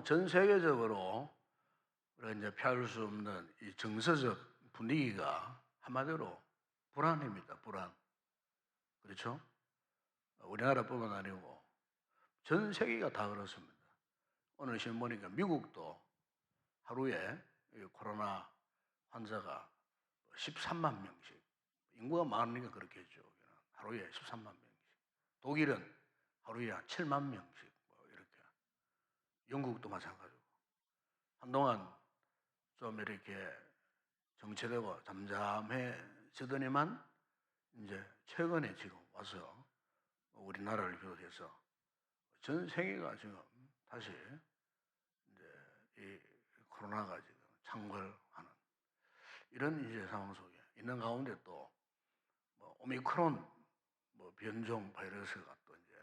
전 세계적으로 우리가 이제 피할 수 없는 이 정서적 분위기가 한마디로 불안입니다. 불안. 그렇죠? 우리나라뿐만 아니고 전 세계가 다 그렇습니다. 오늘 신문 보니까 미국도 하루에 코로나 환자가 13만 명씩, 인구가 많으니까 그렇겠죠. 하루에 13만 명씩. 독일은 하루에 7만 명씩, 이렇게. 영국도 마찬가지고. 한동안 좀 이렇게 정체되고 잠잠해지더니만 이제 최근에 지금 와서 우리나라를 비롯해서 전 세계가 지금 다시 이제 이 코로나가 지금 창궐하는 이런 이제 상황 속에 있는 가운데 또 뭐 오미크론 변종 바이러스가 또 이제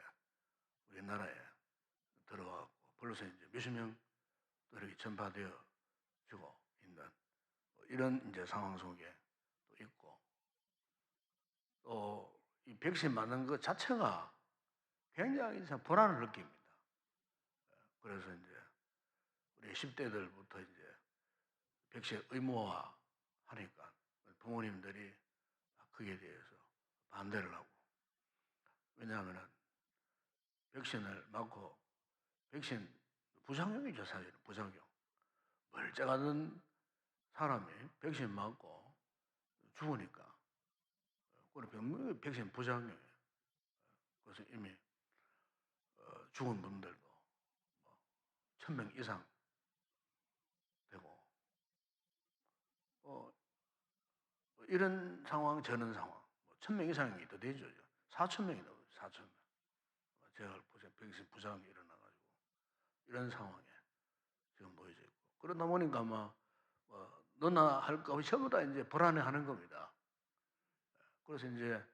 우리나라에 들어가고 벌써 이제 몇십 명 또 이렇게 전파되어지고 있는 이런 이제 상황 속에 또 있고, 또 이 백신 맞는 것 자체가 굉장히 참 불안을 느낍니다. 그래서 이제 우리 10대들부터 이제 백신 의무화 하니까 부모님들이 거기에 대해서 반대를 하고, 왜냐하면 백신을 맞고 백신 부작용이죠. 사실은 부작용. 멀쩡하던 사람이 백신 맞고 죽으니까 그건 병명이 백신 부작용이에요. 그래서 이미 죽은 분들도 1,000명 이상 되고, 이런 상황 저런 상황 1,000명 이상이 더 되죠. 4,000명이 넘어요. 4,000명. 제가 보세요. 백신 부작용이 일어나가지고 이런 상황에 지금 보여져 있고, 그러다 보니까 아마 너나 할까 전부 다 이제 불안해하는 겁니다. 그래서 이제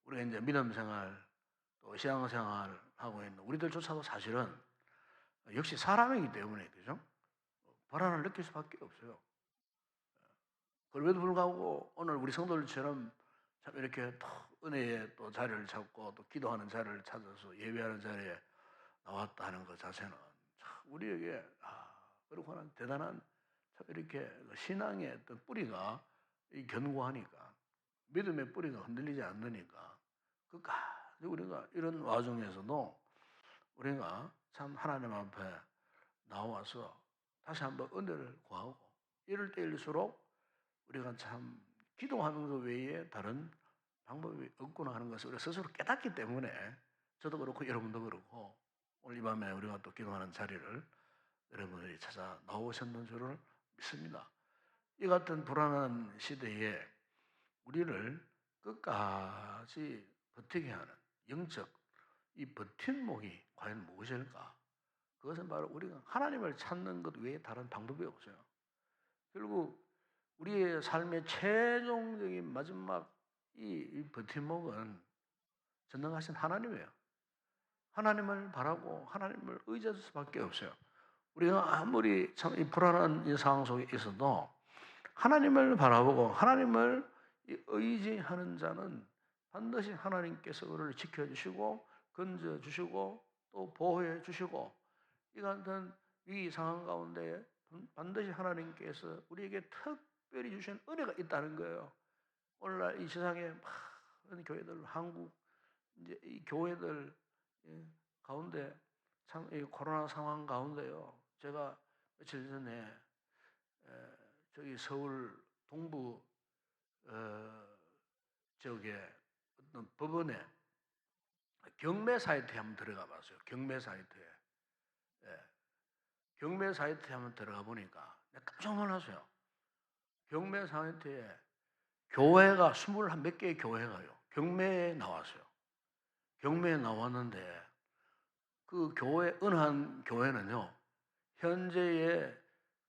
우리가 이제 믿음 생활 또 신앙 생활 하고 있는 우리들조차도 사실은 역시 사람이기 때문에, 그죠? 불안을 느낄 수밖에 없어요. 그럼에도 불구하고 오늘 우리 성도들처럼 참 이렇게 또 은혜의 또 자리를 찾고 또 기도하는 자리를 찾아서 예배하는 자리에 나왔다 하는 것 자체는 참 우리에게 그렇고 하는 대단한 참 이렇게 신앙의 어떤 뿌리가 견고하니까, 믿음의 뿌리가 흔들리지 않으니까 끝까지 우리가 이런 와중에서도 우리가 참 하나님 앞에 나와서 다시 한번 은혜를 구하고, 이럴 때일수록 우리가 참 기도하는 것 외에 다른 방법이 없구나 하는 것을 우리가 스스로 깨닫기 때문에, 저도 그렇고 여러분도 그렇고 오늘 이 밤에 우리가 또 기도하는 자리를 여러분들이 찾아 나오셨는 줄을 믿습니다. 이 같은 불안한 시대에 우리를 끝까지 버티게 하는 영적 이 버팀목이 과연 무엇일까? 그것은 바로 우리가 하나님을 찾는 것 외에 다른 방법이 없어요. 결국 우리의 삶의 최종적인 마지막 이 버팀목은 전능하신 하나님이에요. 하나님을 바라고 하나님을 의지할 수밖에 없어요. 우리가 아무리 참 이 불안한 이 상황 속에 있어도 하나님을 바라보고 하나님을 의지하는 자는 반드시 하나님께서 우리를 지켜주시고 건져주시고 또 보호해주시고, 이 같은 위기 상황 가운데 반드시 하나님께서 우리에게 특별히 주신 은혜가 있다는 거예요. 오늘날 이 세상에 많은 교회들, 한국 이제 이 교회들 가운데 참 이 코로나 상황 가운데요. 제가 며칠 전에 저기 서울 동부 지역에 어떤 법원에 경매 사이트에 한번 들어가 봤어요. 경매 사이트에. 경매 사이트에 한번 들어가 보니까 내가 깜짝 놀랐어요. 경매 사이트에 교회가 20 몇 개의 교회가요, 경매에 나왔어요. 경매에 나왔는데 그 교회, 어느 한 교회는요, 현재의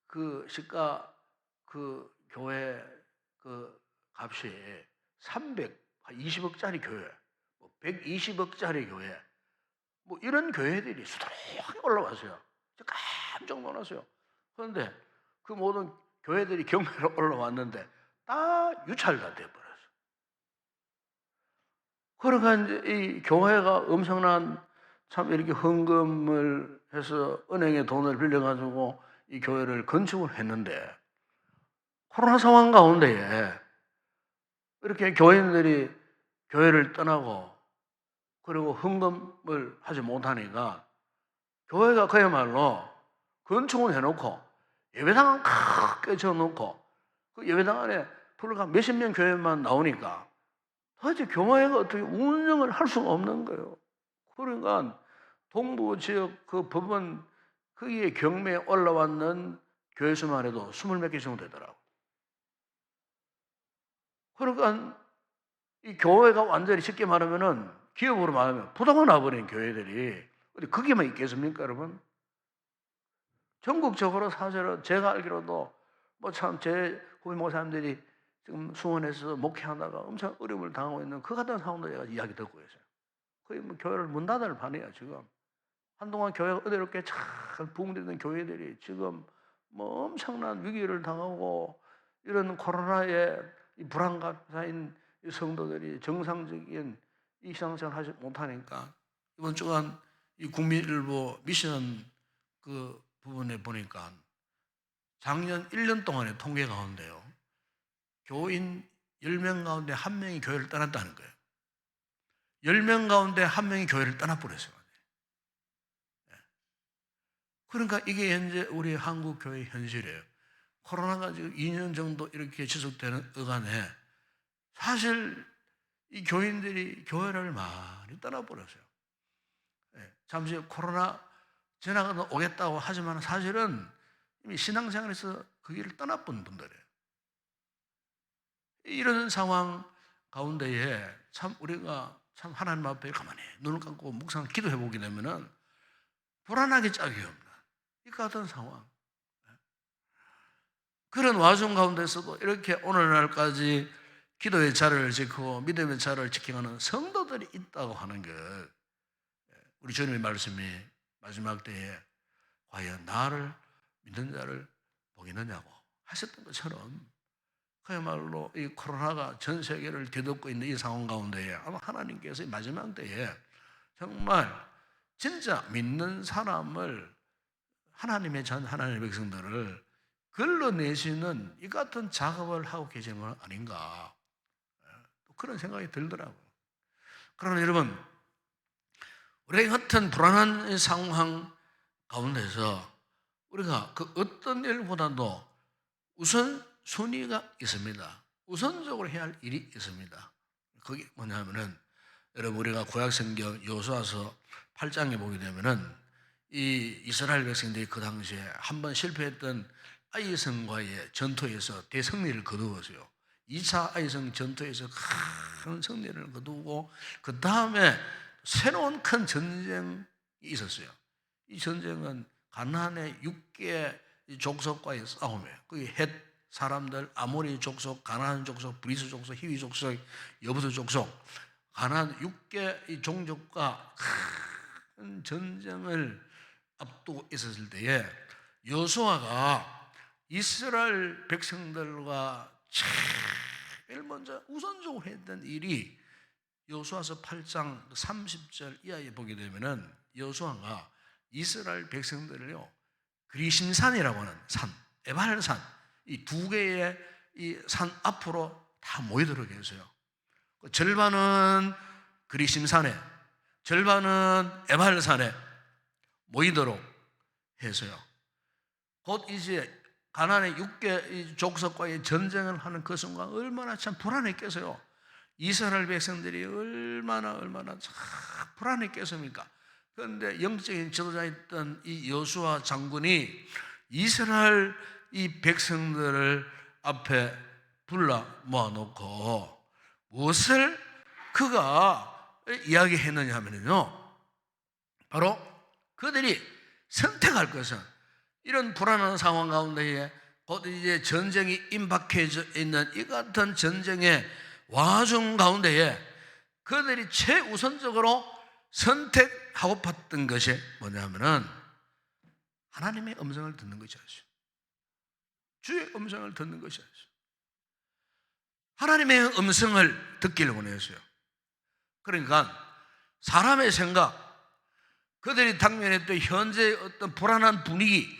그 시가 그 교회 그 값이 320억짜리 교회, 120억짜리 교회, 이런 교회들이 수두룩하게 올라왔어요. 깜짝 놀랐어요. 그런데 그 모든 교회들이 경매로 올라왔는데 다 유찰가 돼버렸어요. 그러니까 이제 이 교회가 엄청난 참 이렇게 헌금을 해서 은행에 돈을 빌려가지고 이 교회를 건축을 했는데 코로나 상황 가운데에 이렇게 교인들이 교회를 떠나고 그리고 헌금을 하지 못하니까 교회가 그야말로 건축을 해놓고 예배당은 크게 지어놓고 그 예배당 안에 불과 몇십 명 교회만 나오니까 도대체 교회가 어떻게 운영을 할 수가 없는 거예요. 그러니까 동부 지역 그 법원 거기에 경매에 올라왔는 교회 수만 해도 20몇 개 정도 되더라고요. 그러니까 이 교회가 완전히 쉽게 말하면은 기업으로 말하면 부도가 나버린 교회들이 어디 거기만 있겠습니까, 여러분? 전국적으로 사실은 제가 알기로도 뭐 참 제 후배 목사님들이 지금 수원에서 목회하다가 엄청 어려움을 당하고 있는 그 같은 상황도 제가 이야기 듣고 있어요. 거의 뭐 교회를 문 닫을 판이에요, 지금. 한동안 교회가 어렵게 잘 부흥되던 교회들이 지금 뭐 엄청난 위기를 당하고 이런 코로나의 이 불안감사인 이 성도들이 정상적인 이 신앙생활을 하지 못하니까 이번 주간 이 국민일보 미션 그 부분에 보니까 작년 1년 동안의 통계 가운데요. 교인 10명 가운데 1명이 교회를 떠났다는 거예요. 10명 가운데 1명이 교회를 떠나버렸어요. 그러니까 이게 현재 우리 한국 교회 현실이에요. 코로나가 지금 2년 정도 이렇게 지속되는 어간에 사실 이 교인들이 교회를 많이 떠나버렸어요. 잠시 코로나 지나가도 오겠다고 하지만 사실은 이미 신앙생활에서 그 길을 떠나본 분들이에요. 이런 상황 가운데에 참 우리가 참 하나님 앞에 가만히 눈을 감고 묵상 기도해 보게 되면은 불안하기 짝이 없는 이 같은 상황. 그런 와중 가운데서도 이렇게 오늘날까지 기도의 자리를 지키고 믿음의 자리를 지켜가는 성도들이 있다고 하는 것, 우리 주님의 말씀이 마지막 때에 과연 나를 믿는 자를 보겠느냐고 하셨던 것처럼 그야말로 이 코로나가 전 세계를 뒤덮고 있는 이 상황 가운데에 아마 하나님께서 마지막 때에 정말 진짜 믿는 사람을 하나님의 전 하나님의 백성들을 걸러내시는 이 같은 작업을 하고 계시는 건 아닌가 그런 생각이 들더라고요. 그러나 여러분 우리가 같은 불안한 상황 가운데서 우리가 그 어떤 일보다도 우선 순위가 있습니다. 우선적으로 해야 할 일이 있습니다. 그게 뭐냐면은 여러분 우리가 구약성경 여호수아서 8장에 보게 되면은 이 이스라엘 백성들이 그 당시에 한번 실패했던 아이성과의 전투에서 대승리를 거두었어요. 2차 아이성 전투에서 큰 승리를 거두고 그 다음에 새로운 큰 전쟁이 있었어요. 이 전쟁은 가나안의 6개 족속과의 싸움이에요. 그게 헷 사람들, 아모리 족속, 가나안 족속, 브리스 족속, 히위 족속, 여부스 족속, 가나안 6개 종족과 큰 전쟁을 앞두고 있었을 때에 여호수아가 이스라엘 백성들과 제일 먼저 우선적으로 했던 일이 여호수아서 8장 30절 이하에 보게 되면은 여호수아가 이스라엘 백성들을요 그리심산이라고 하는 산, 에발산 이 두 개의 이 산 앞으로 다 모이도록 했어요. 절반은 그리심산에, 절반은 에발산에 모이도록 해서요. 곧 이제 가나안의 6개 족속과의 전쟁을 하는 그 순간 얼마나 참 불안했겠어요. 이스라엘 백성들이 얼마나 참 불안했겠습니까? 그런데 영적인 지도자였던 이 여호수아 장군이 이스라엘 이 백성들을 앞에 불러 모아놓고 무엇을 그가 이야기했느냐 하면요, 바로 그들이 선택할 것은 이런 불안한 상황 가운데에 곧 이제 전쟁이 임박해져 있는 이 같은 전쟁의 와중 가운데에 그들이 최우선적으로 선택하고 봤던 것이 뭐냐면은 하나님의 음성을 듣는 것이었어요. 주의 음성을 듣는 것이었어요. 하나님의 음성을 듣기를 원했어요. 그러니까 사람의 생각, 그들이 당면했던 현재 어떤 불안한 분위기,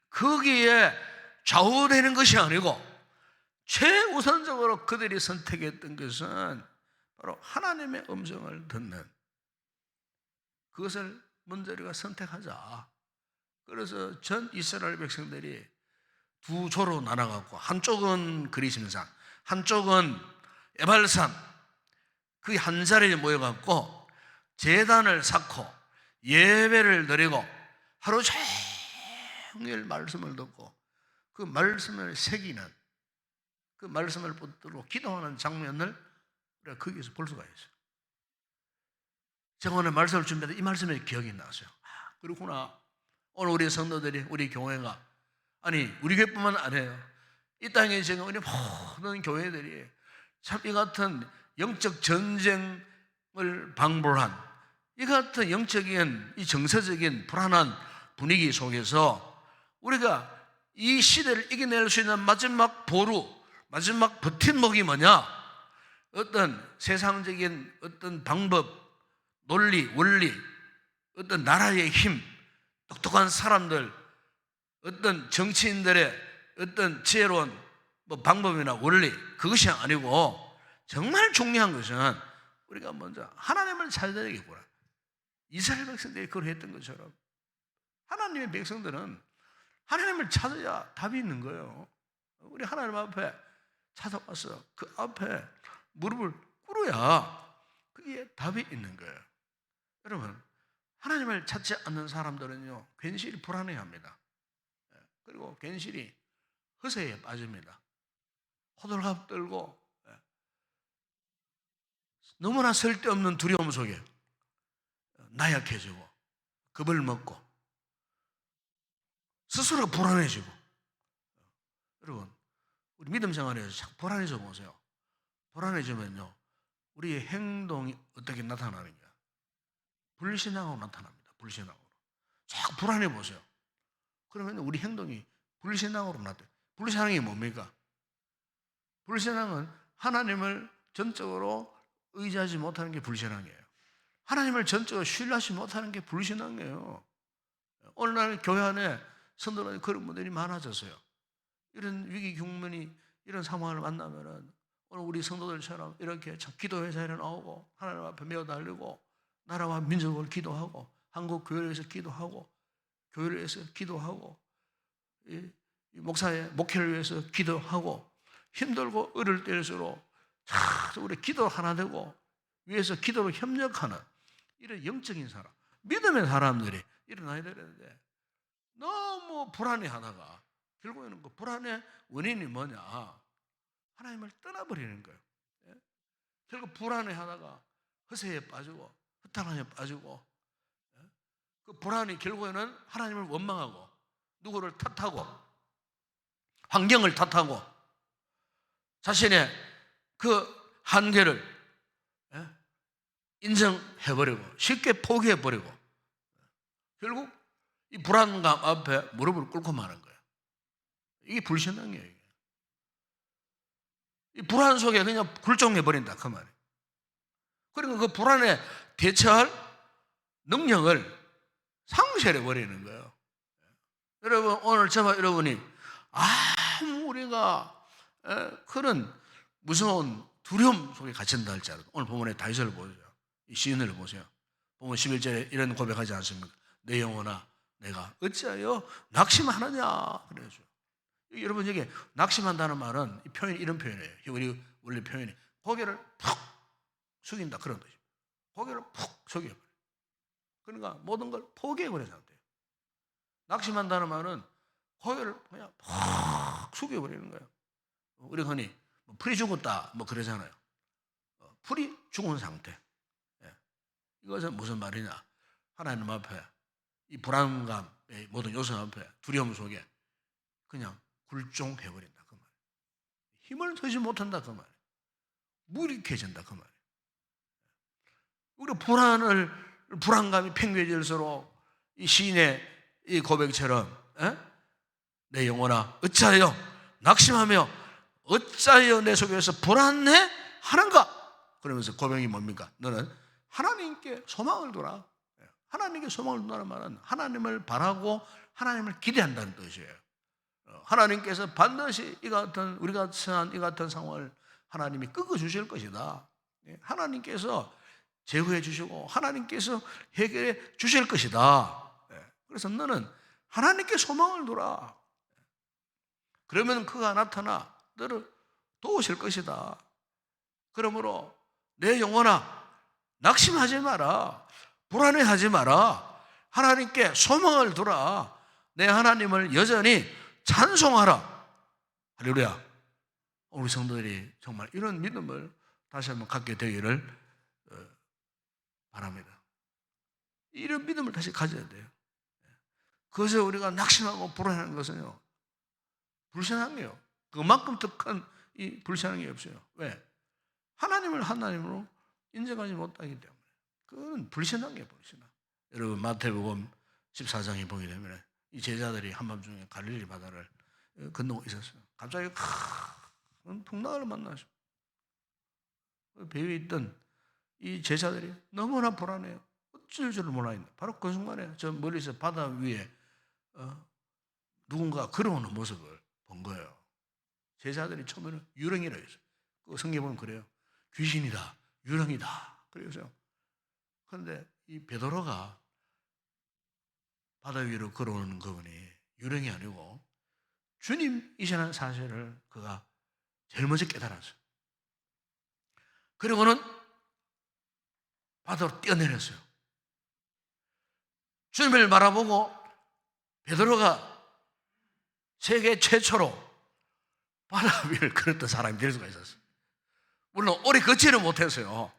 거기에 좌우되는 것이 아니고 최우선적으로 그들이 선택했던 것은 바로 하나님의 음성을 듣는, 그것을 먼저 우리가 선택하자. 그래서 전 이스라엘 백성들이 두 조로 나눠갖고, 한쪽은 그리심산, 한쪽은 에발산, 그 한 자리에 모여갖고 제단을 쌓고 예배를 드리고 하루 종일 말씀을 듣고 그 말씀을 새기는, 그 말씀을 붙들고 기도하는 장면을 우리가 거기에서 볼 수가 있어요. 제가 오늘 말씀을 준비할 때 이 말씀이 기억이 났어요. 그렇구나. 오늘 우리 성도들이, 우리 교회가, 아니 우리 교회뿐만 아니에요. 이 땅에 지금 우리 모든 교회들이 참 이 같은 영적 전쟁을 방불한, 이 같은 영적인 이 정서적인 불안한 분위기 속에서 우리가 이 시대를 이겨낼 수 있는 마지막 보루, 마지막 버팀목이 뭐냐? 어떤 세상적인 어떤 방법, 논리, 원리, 어떤 나라의 힘, 똑똑한 사람들, 어떤 정치인들의 어떤 지혜로운 방법이나 원리, 그것이 아니고 정말 중요한 것은 우리가 먼저 하나님을 찾아야 되겠구나. 이스라엘 백성들이 그걸 했던 것처럼 하나님의 백성들은 하나님을 찾아야 답이 있는 거예요. 우리 하나님 앞에 찾아와서 그 앞에 무릎을 꿇어야 그게 답이 있는 거예요. 여러분, 하나님을 찾지 않는 사람들은요, 괜시리 불안해합니다. 그리고 괜시리 허세에 빠집니다. 호들갑 떨고 너무나 쓸데없는 두려움 속에 나약해지고 겁을 먹고 스스로 불안해지고. 여러분, 우리 믿음 생활에서 자꾸 불안해져 보세요. 불안해지면요, 우리의 행동이 어떻게 나타나는가? 불신앙으로 나타납니다. 불신앙으로. 자꾸 불안해 보세요. 그러면 우리 행동이 불신앙으로 나타나요. 불신앙이 뭡니까? 불신앙은 하나님을 전적으로 의지하지 못하는 게 불신앙이에요. 하나님을 전적으로 신뢰하지 못하는 게 불신앙이에요. 오늘날 교회 안에 성도들 그런 분들이 많아졌어요. 이런 위기 국면이, 이런 상황을 만나면은 오늘 우리 성도들처럼 이렇게 기도회 자리에 나오고 하나님 앞에 메어 달리고 나라와 민족을 기도하고 한국 교회를 위해서 기도하고 교회를 위해서 기도하고 이 목사의 목회를 위해서 기도하고 힘들고 어려울 때일수록 우리 기도 하나 되고 위해서 기도로 협력하는 이런 영적인 사람, 믿음의 사람들이 일어나야 되는데 너무 불안해하다가 결국에는 그 불안의 원인이 뭐냐? 하나님을 떠나버리는 거예요. 결국 불안해하다가 허세에 빠지고 허탄함에 빠지고, 그 불안이 결국에는 하나님을 원망하고 누구를 탓하고 환경을 탓하고 자신의 그 한계를 인정해버리고 쉽게 포기해버리고 결국 이 불안감 앞에 무릎을 꿇고 마는 거예요. 이게 불신앙이에요. 이 불안 속에 그냥 굴종해버린다 그 말이에요. 그러니까 그 불안에 대처할 능력을 상실해버리는 거예요. 여러분, 오늘 저와 여러분이 아무 우리가 그런 무서운 두려움 속에 갇힌다 할지라도 오늘 본문의 다윗을 보세요. 이 시인을 보세요. 본문 11절에 이런 고백하지 않습니까? 내 영혼아 내가 어찌하여 낙심하느냐 그래죠. 여러분, 여기 낙심한다는 말은 이 표현, 이런 표현이에요. 우리 원래 표현이 고개를 푹 숙인다 그런 뜻이에요. 고개를 푹 숙여버려요. 그러니까 모든 걸 포기해버린 상태예요. 낙심한다는 말은 고개를 그냥 푹 숙여버리는 거예요. 우리 흔히 풀이 죽었다 뭐 그러잖아요. 풀이 죽은 상태. 이것은 무슨 말이냐? 하나님 앞에 이 불안감의 모든 요소 앞에 두려움 속에 그냥 굴종해버린다 그 말이에요. 힘을 쓰지 못한다 그 말이에요. 무력해진다 그 말이에요. 우리 불안감이 팽배해질수록 이 시인의 이 고백처럼 내 영혼아 어찌하여 낙심하며 어찌하여 내 속에서 불안해 하는가? 그러면서 고백이 뭡니까? 너는 하나님께 소망을 두라. 하나님께 소망을 둔다는 말은 하나님을 바라고 하나님을 기대한다는 뜻이에요. 하나님께서 반드시 우리가 처한 이 같은 상황을 하나님이 끄고 주실 것이다. 하나님께서 제거해 주시고 하나님께서 해결해 주실 것이다. 그래서 너는 하나님께 소망을 두라. 그러면 그가 나타나 너를 도우실 것이다. 그러므로 내 영혼아, 낙심하지 마라. 불안해하지 마라. 하나님께 소망을 두라. 내 하나님을 여전히 찬송하라. 할렐루야. 우리 성도들이 정말 이런 믿음을 다시 한번 갖게 되기를 바랍니다. 이런 믿음을 다시 가져야 돼요. 그것을 우리가 낙심하고 불안한 것은요, 불신앙이에요. 그만큼 더 큰 이 불신앙이 없어요. 왜? 하나님을 하나님으로 인정하지 못하기 때문에. 그건 불신앙이에요, 불신앙. 여러분 마태복음 14장에 보게 되면 이 제자들이 한밤중에 갈릴리 바다를 건너고 있었어요. 갑자기 큰 풍랑을 만나죠. 배 위에 있던 이 제자들이 너무나 불안해요. 어쩔 줄을 몰라요. 바로 그 순간에 저 멀리서 바다 위에 누군가 걸어오는 모습을 본 거예요. 제자들이 처음에는 유령이라 했어요. 그 성경에 보면 그래요. 귀신이다, 유령이다. 그래서 그런데 이 베드로가 바다 위로 걸어오는 그분이 유령이 아니고 주님이시라는 사실을 그가 제일 먼저 깨달았어요. 그리고는 바다로 뛰어내렸어요. 주님을 바라보고 베드로가 세계 최초로 바다 위를 걸었던 사람이 될 수가 있었어요. 물론 오래 걷지는 못했어요.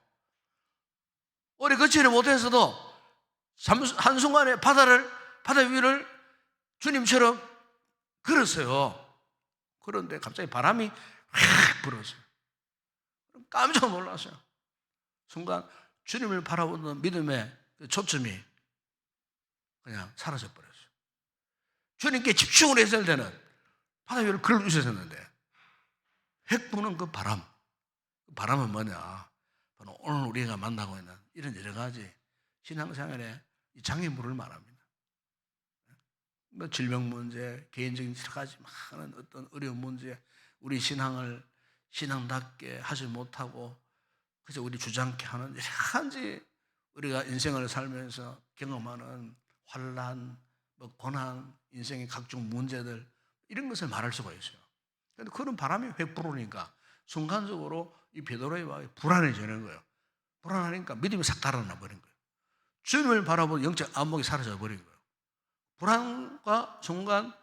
오래 걷지는 못해서도 한순간에 바다 위를 주님처럼 걸었어요. 그런데 갑자기 바람이 확 불었어요. 깜짝 놀랐어요. 순간 주님을 바라보는 믿음의 초점이 그냥 사라져 버렸어요. 주님께 집중을 했을 때는 바다 위를 걸어 주셨는데 획 부는 그 바람. 바람은 뭐냐? 바로 오늘 우리가 만나고 있는 이런 여러 가지 신앙생활에 장애물을 말합니다. 뭐 질병 문제, 개인적인 여러 가지 많은 어떤 어려운 문제, 우리 신앙답게 하지 못하고 그저 우리 주장케 하는 여러 가지 우리가 인생을 살면서 경험하는 환난, 고난, 인생의 각종 문제들 이런 것을 말할 수가 있어요. 그런데 그런 바람이 획 불으니까 순간적으로 이 베드로의 마음이 불안해지는 거예요. 불안하니까 믿음이 싹 달아나 버린 거예요. 주님을 바라보는 영적 안목이 사라져 버린 거예요. 불안과 순간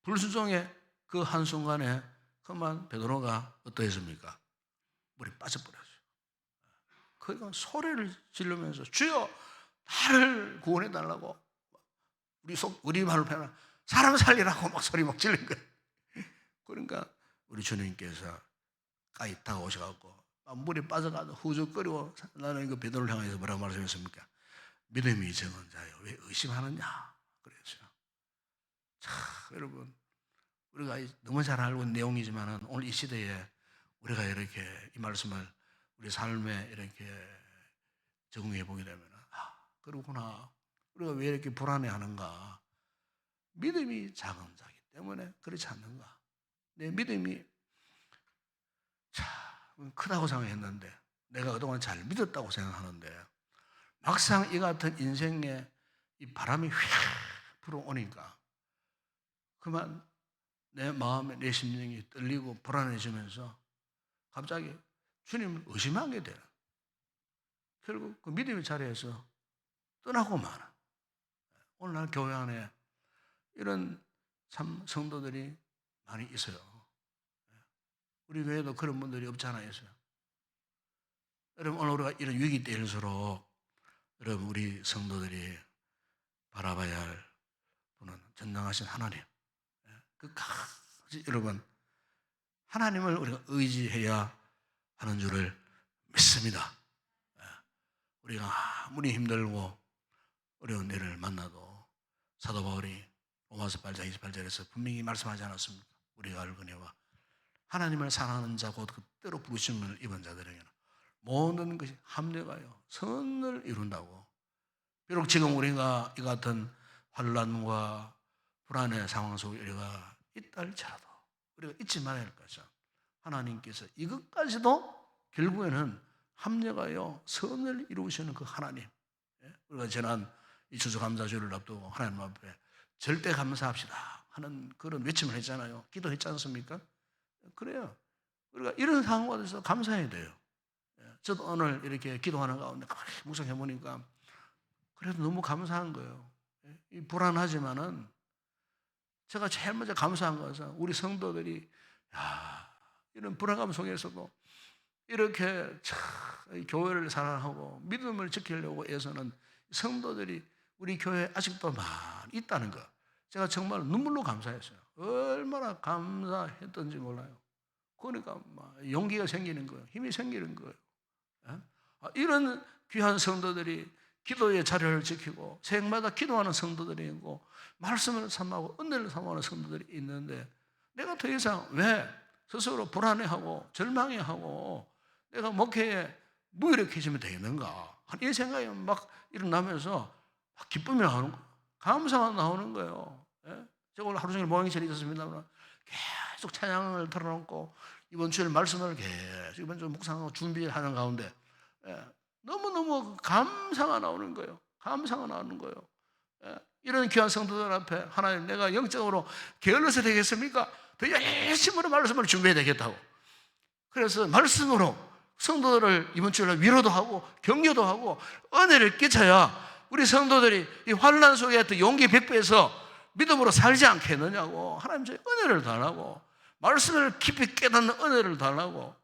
불순종의 그 한순간에 그만 베드로가 어떠했습니까? 물에 빠져버렸어요. 그러니까 소리를 지르면서 주여 나를 구원해달라고 우리 말로 표현하면 사람 살리라고 막 소리 막 지른 거예요. 그러니까 우리 주님께서 까이 다가오셔갖고 물에 빠져가지고 후죽거리고 나는 그 베드로를 향해서 뭐라고 말씀하셨습니까? 믿음이 적은 자요 왜 의심하느냐 그랬어요. 자, 여러분 우리가 너무 잘 알고 있는 내용이지만 오늘 이 시대에 우리가 이렇게 이 말씀을 우리 삶에 이렇게 적응해 보게 되면 그러구나. 우리가 왜 이렇게 불안해하는가? 믿음이 작은 자이기 때문에 그렇지 않는가? 내 믿음이 크다고 생각했는데 내가 그동안 잘 믿었다고 생각하는데 막상 이 같은 인생에 이 바람이 휙 불어오니까 그만 내 마음에 내 심령이 떨리고 불안해지면서 갑자기 주님을 의심하게 되는 결국 그 믿음의 자리에서 떠나고 마는 오늘날 교회 안에 이런 참 성도들이 많이 있어요. 우리 교회도 그런 분들이 없지 않아 있어요. 여러분 오늘 우리가 이런 위기 때일수록 여러분 우리 성도들이 바라봐야 할 분은 전능하신 하나님. 끝까지 여러분 하나님을 우리가 의지해야 하는 줄을 믿습니다. 우리가 아무리 힘들고 어려운 일을 만나도 사도 바울이 로마서 8장 28절에서 분명히 말씀하지 않았습니까? 우리가 알거니와 하나님을 사랑하는 자 곧 그때로 부르심을 입은 자들에게는 모든 것이 합력하여 선을 이룬다고 비록 지금 우리가 이 같은 환란과 불안의 상황 속에 우리가 있다 할지라도 우리가 잊지 말아야 할 것은 하나님께서 이것까지도 결국에는 합력하여 선을 이루시는 그 하나님. 우리가 지난 이 추수감사주를 앞두고 하나님 앞에 절대 감사합시다 하는 그런 외침을 했잖아요. 기도했지 않습니까? 그래요. 우리가 이런 상황에서 감사해야 돼요. 저도 오늘 이렇게 기도하는 가운데 가만히 묵상해 보니까 그래도 너무 감사한 거예요. 불안하지만은 제가 제일 먼저 감사한 것은 우리 성도들이 이런 불안감 속에서도 이렇게 교회를 사랑하고 믿음을 지키려고 애쓰는 성도들이 우리 교회에 아직도 많이 있다는 거, 제가 정말 눈물로 감사했어요. 얼마나 감사했던지 몰라요. 그러니까 용기가 생기는 거예요. 힘이 생기는 거예요. 이런 귀한 성도들이 기도의 자리를 지키고 새해마다 기도하는 성도들이 있고 말씀을 삼하고 은혜를 삼하는 성도들이 있는데 내가 더 이상 왜 스스로 불안해하고 절망해하고 내가 목회에 무기력해지면 되겠는가 이 생각이 막 일어나면서 막 기쁨이 나오는 거예요. 감사가 나오는 거예요. 제가 오늘 하루 종일 모양실에 있었습니다만 계속 찬양을 틀어놓고 이번 주일 말씀을 계속 이번 주 묵상하고 준비하는 가운데 너무너무 감사가 나오는 거예요. 감사가 나오는 거예요. 이런 귀한 성도들 앞에 하나님, 내가 영적으로 게을러서 되겠습니까? 더 열심으로 말씀을 준비해야 되겠다고. 그래서 말씀으로 성도들을 이번 주일날 위로도 하고 격려도 하고 은혜를 끼쳐야 우리 성도들이 이 환난 속에 또 용기 백배해서 믿음으로 살지 않겠느냐고. 하나님 저희 은혜를 달라고, 말씀을 깊이 깨닫는 은혜를 달라고.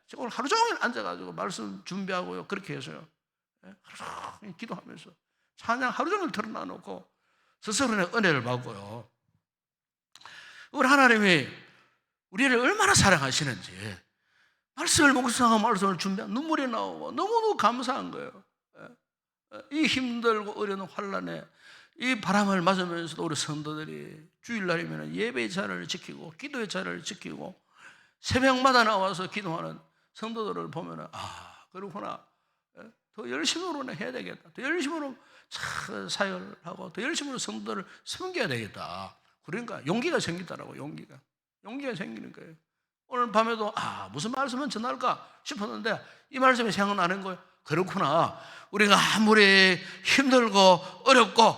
제가 오늘 하루 종일 앉아가지고 말씀 준비하고요 그렇게 해서요 하루 종일 기도하면서 찬양 하루 종일 틀어놔놓고 스스로의 은혜를 받고요. 우리 하나님이 우리를 얼마나 사랑하시는지 말씀을 묵상하고 말씀을 준비하고 눈물이 나오고 너무너무 감사한 거예요. 이 힘들고 어려운 환난에 이 바람을 맞으면서도 우리 성도들이 주일날이면 예배의 자리를 지키고 기도의 자리를 지키고 새벽마다 나와서 기도하는 성도들을 보면 그렇구나, 더 열심으로 해야 되겠다, 더 열심으로 사역을 하고 더 열심으로 성도들을 섬겨야 되겠다. 그러니까 용기가 생기더라고. 용기가 생기는 거예요. 오늘 밤에도 무슨 말씀을 전할까 싶었는데 이 말씀이 생각나는 거예요. 그렇구나, 우리가 아무리 힘들고 어렵고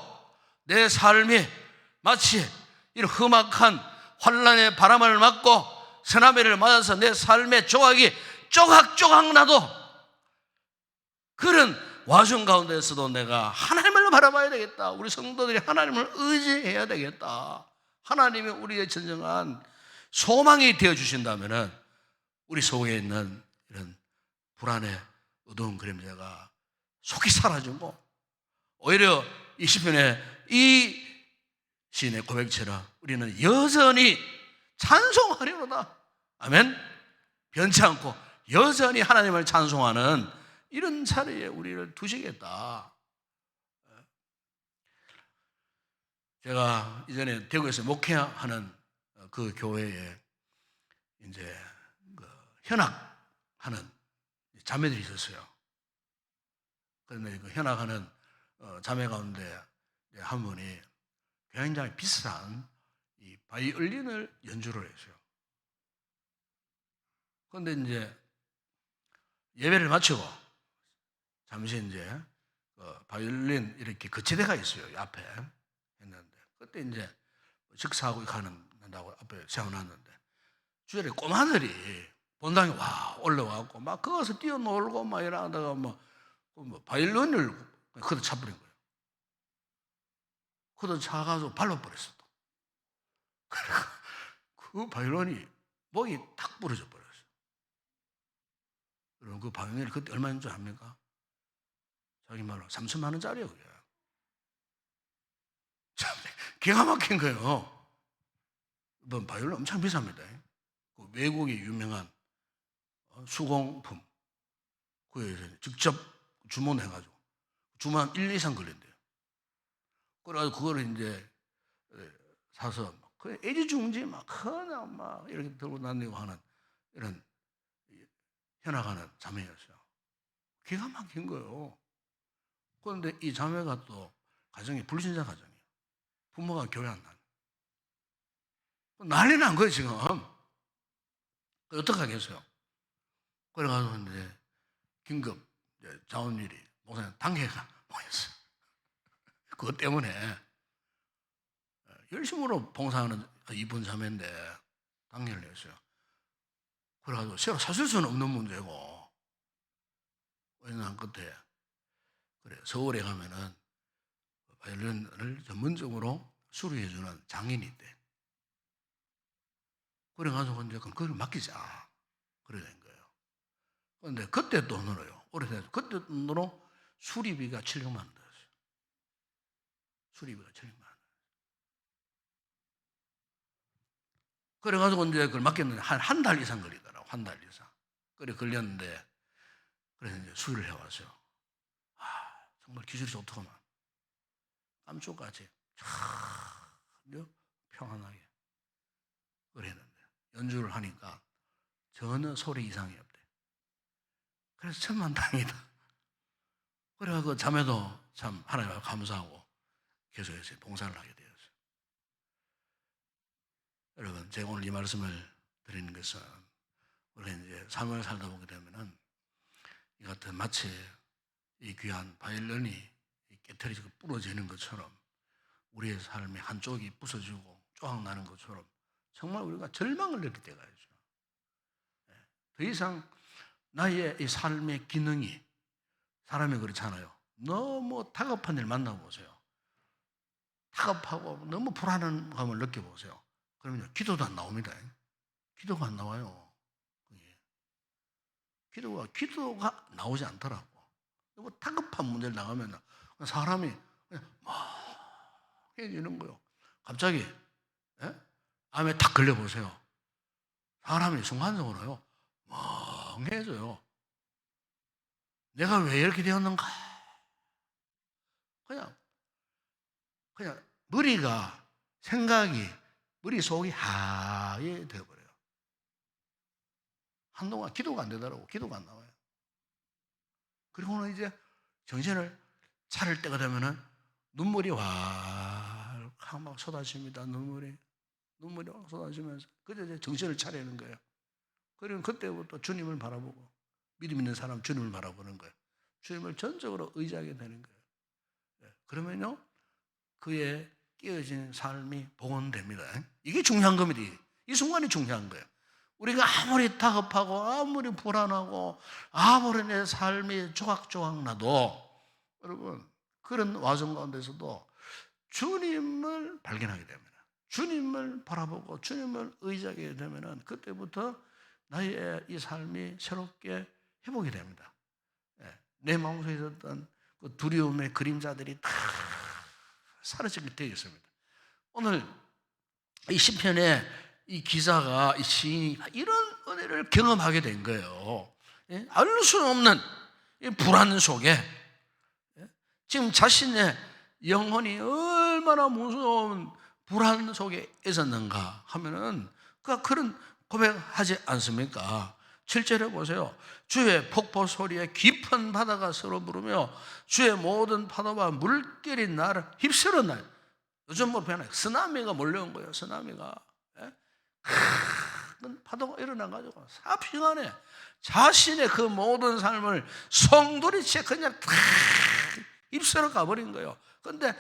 내 삶이 마치 이런 험악한 환난의 바람을 맞고 쓰나미를 맞아서 내 삶의 조각이 쪼각쪼각 나도 그런 와중 가운데서도 내가 하나님을 바라봐야 되겠다. 우리 성도들이 하나님을 의지해야 되겠다. 하나님이 우리의 진정한 소망이 되어주신다면 우리 속에 있는 이런 불안의 어두운 그림자가 속히 사라지고 오히려 이 시편의 이 시인의 고백처럼 우리는 여전히 찬송하리로다. 아멘. 변치 않고 여전히 하나님을 찬송하는 이런 자리에 우리를 두시겠다. 제가 이전에 대구에서 목회하는 그 교회에 이제 현학하는 자매들이 있었어요. 그런데 그 현학하는 자매 가운데 한 분이 굉장히 비싼 이 바이올린을 연주를 했어요. 그런데 이제 예배를 마치고 잠시 이제 바이올린 이렇게 거치대가 있어요. 앞에 했는데 그때 이제 식사하고 가는다고 앞에 세워놨는데 주변에 꼬마들이 본당에 올라와갖고 막 거기서 뛰어놀고 막 이러다가 뭐 바이올린을 그대로 차버린 거예요. 그대로 차가지고 발라버렸어. 그 바이올린이 목이 탁 부러져 버렸어요. 여러분 그 바이올린이 그때 얼마인 줄 압니까? 자기 말로 3천만 원짜리예요. 그게. 참 기가 막힌 거예요. 바이올린 엄청 비쌉니다. 그 외국의 유명한 수공품 그에 직접 주문해가지고 주문 1, 2상 걸린대요. 그래가지고 그거를 이제 사서 그 애지중지 막 그냥 막 이렇게 들고 다니고 하는 이런 현악하는 자매였어요. 기가 막힌 거예요. 그런데 이 자매가 또 가정이 불신자 가정이에요. 부모가 교회 안 나요. 난리 난 거예요, 지금. 어떡하겠어요? 그래가지고 이제 긴급 자원일이 목사님 단계가 모였어요. 그것 때문에 열심으로 봉사하는 이분 자매인데 단계를 냈어요. 그래가지고 새로 사실 수는 없는 문제고, 왜냐면 그때 그래 서울에 가면은 바이올린을 전문적으로 수리해주는 장인이 있대. 그래가지고 이제 그걸 맡기자. 그래 된 거예요. 그런데 그때 돈으로요. 오래돼서 그때 돈으로 수리비가 700만 원 들었어요. 수리비가 700만 원. 그래가지고 이제 그걸 맡겼는데 한 달 이상 걸리더라고. 한 달 이상. 그래 걸렸는데, 그래서 이제 수리를 해왔어요. 정말 기술이 좋더만. 깜짝까지 참 평안하게 그랬는데 연주를 하니까 전혀 소리 이상이 없대. 그래서 천만다행이다. 그래서 자매도 참 하나님께 감사하고 계속해서 봉사를 하게 되었어요. 여러분, 제가 오늘 이 말씀을 드리는 것은, 우리 이제 삶을 살다 보게 되면은 이 같은 마치 이 귀한 바이올린이 깨트리고 부러지는 것처럼 우리의 삶의 한쪽이 부서지고 쪼악 나는 것처럼 정말 우리가 절망을 느낄 때가 있죠. 더 이상 나의 이 삶의 기능이, 사람이 그렇잖아요. 너무 다급한 일 만나보세요. 다급하고 너무 불안한 감을 느껴보세요. 그러면 기도도 안 나옵니다. 기도가 안 나와요. 기도가 나오지 않더라고. 뭐 다급한 문제를 나가면 사람이 그냥 막 해지는 거예요. 갑자기 암에 딱 걸려보세요. 사람이 순간적으로요 멍해져요. 내가 왜 이렇게 되었는가? 그냥 머리가, 생각이, 머릿속이 하얘 되어버려요. 한동안 기도가 안 되더라고. 기도가 안 나와요. 그리고는 이제 정신을 차릴 때가 되면은 눈물이 왈칵 막 쏟아집니다. 눈물이 막 쏟아지면서 그때 이제 정신을 차리는 거예요. 그리고 그때부터 주님을 바라보고, 믿음 있는 사람 주님을 바라보는 거예요. 주님을 전적으로 의지하게 되는 거예요. 그러면요 그의 깨어진 삶이 복원됩니다. 이게 중요한 겁니다. 이 순간이 중요한 거예요. 우리가 아무리 다급하고 아무리 불안하고 아무리 내 삶이 조각조각 나도, 여러분 그런 와중 가운데서도 주님을 발견하게 됩니다. 주님을 바라보고 주님을 의지하게 되면 그때부터 나의 이 삶이 새롭게 회복이 됩니다. 내 마음속에 있었던 그 두려움의 그림자들이 다 사라지게 되겠습니다. 오늘 이 시편에 이 기자가, 이 시인이 이런 은혜를 경험하게 된 거예요. 알 수 없는 불안 속에 지금 자신의 영혼이 얼마나 무서운 불안 속에 있었는가 하면은 그가 그런 고백하지 않습니까? 7절에 보세요. 주의 폭포 소리에 깊은 바다가 서로 부르며 주의 모든 파도와 물결이 나를 휩쓸었나요? 요즘 뭐 변해 쓰나미가 몰려온 거예요. 쓰나미가 큰 파도가 일어나가지고 삽시간에 자신의 그 모든 삶을 송두리째 그냥 탁 휩쓸어 가버린 거예요. 그런데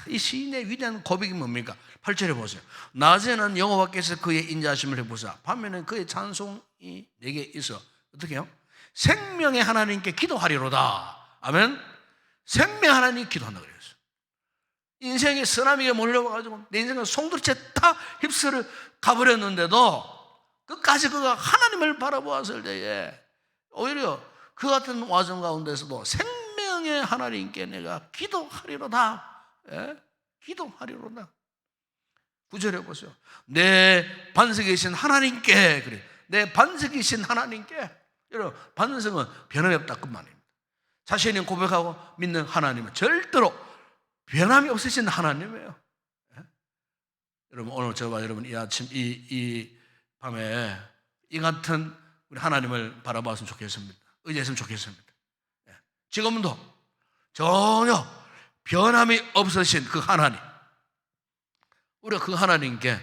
이 시인의 위대한 고백이 뭡니까? 8절에 보세요. 낮에는 여호와께서 그의 인자하심을 해보사 밤에는 그의 찬송이 내게 있어. 어떻게 해요? 생명의 하나님께 기도하리로다. 아멘. 생명 하나님 기도한다 그랬어요. 인생의 쓰나미가 몰려와가지고 내 인생을 송두리째 다 휩쓸어 가버렸는데도 끝까지 그가 하나님을 바라보았을 때에 오히려 그 같은 와중 가운데서도 생명의 하나님께 내가 기도하리로다. 기도하리로다. 9절에 보세요. 내 반석이신 하나님께, 그래. 내 반석이신 하나님께. 여러분, 반석은 변함이 없다 그 말입니다. 자신이 고백하고 믿는 하나님은 절대로 변함이 없으신 하나님이에요. 여러분, 오늘 저와 여러분 이 아침, 이 밤에 이 같은 우리 하나님을 바라봤으면 좋겠습니다. 의지했으면 좋겠습니다. 지금도 전혀 변함이 없으신 그 하나님, 우리가 그 하나님께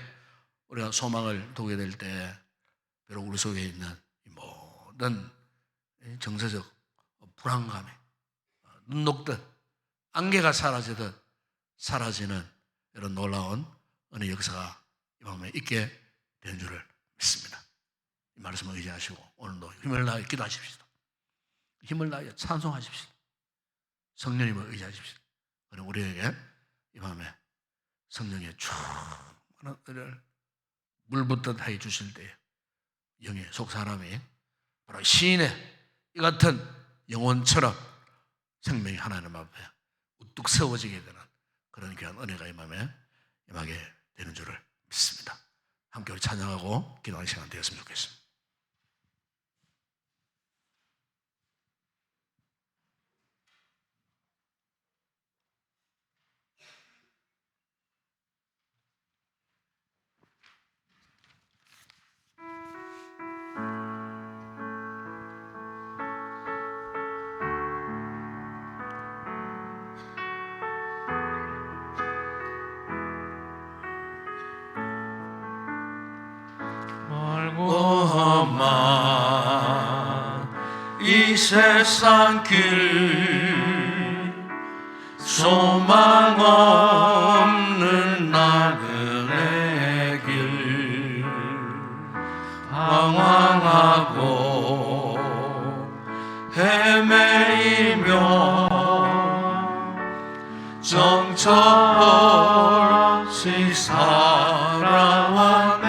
우리가 소망을 두게 될 때 비록 우리 속에 있는 모든 정서적 불안감이 눈 녹듯 안개가 사라지듯 사라지는 이런 놀라운 은혜 역사가 이 밤에 있게 된 줄을 믿습니다. 이 말씀을 의지하시고 오늘도 힘을 다해 기도하십시오. 힘을 다해 찬송하십시오. 성령님을 의지하십시오. 그리고 우리에게 이 밤에 성령의 충만한 은혜를 물붓듯 해 주실 때 영의 속 사람이 바로 시인의 이 같은 영혼처럼 생명이 하나님 앞에 우뚝 세워지게 되는 그런 귀한 은혜가 이 밤에 임하게 되는 줄을 믿습니다. 함께 우리 찬양하고 기도하는 시간 되었으면 좋겠습니다. 이 세상 길 소망 없는 나그네 길 방황하고 헤매이며 정처없이 살아왔네.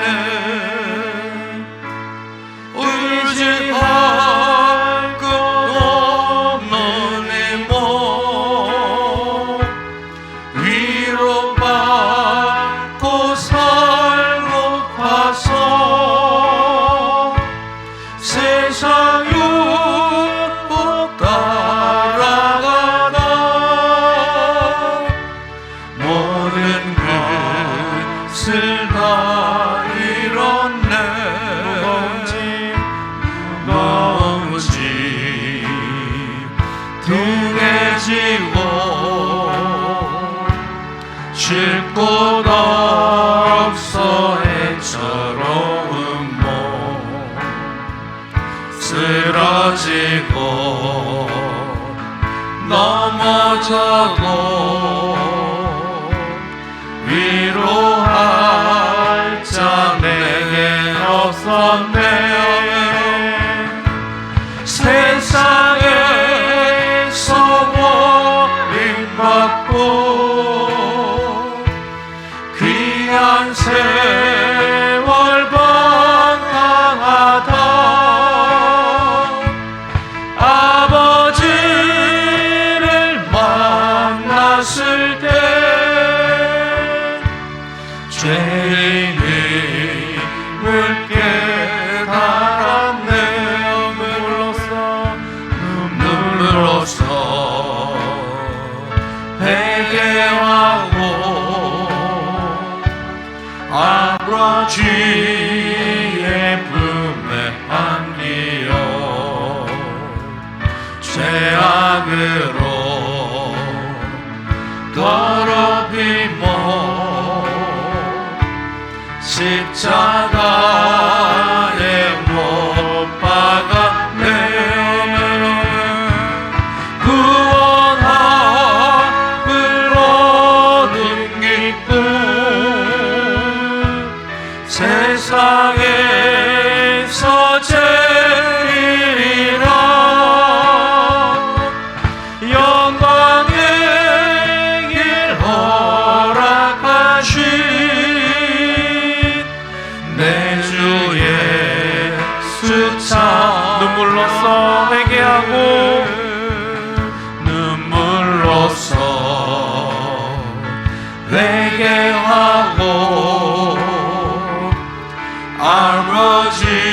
쉴 곳 없어 애처로운 몸 쓰러지고 넘어져도 위로할 자 내겐 없었네. 세상에서 버림받고 귀한 세월 방황하다 아버지를 만났을 때 죄인임을 깨달았네. 눈물로써 회개하고 아버지의 품에 안기어 죄악으로 더럽히모 십자가에 못 박았네. 구원함을 얻은 기쁨 세상에서 제일이라. 영광의 길 허락하신 내 주 예수 참 눈물로써 회개하고 눈물로써 회개하고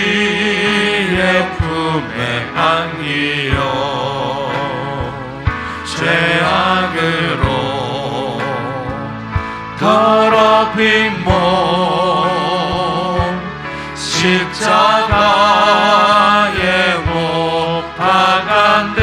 아버지의 품에 안기어 죄악으로 더럽힌 몸 십자가에 못 박았네.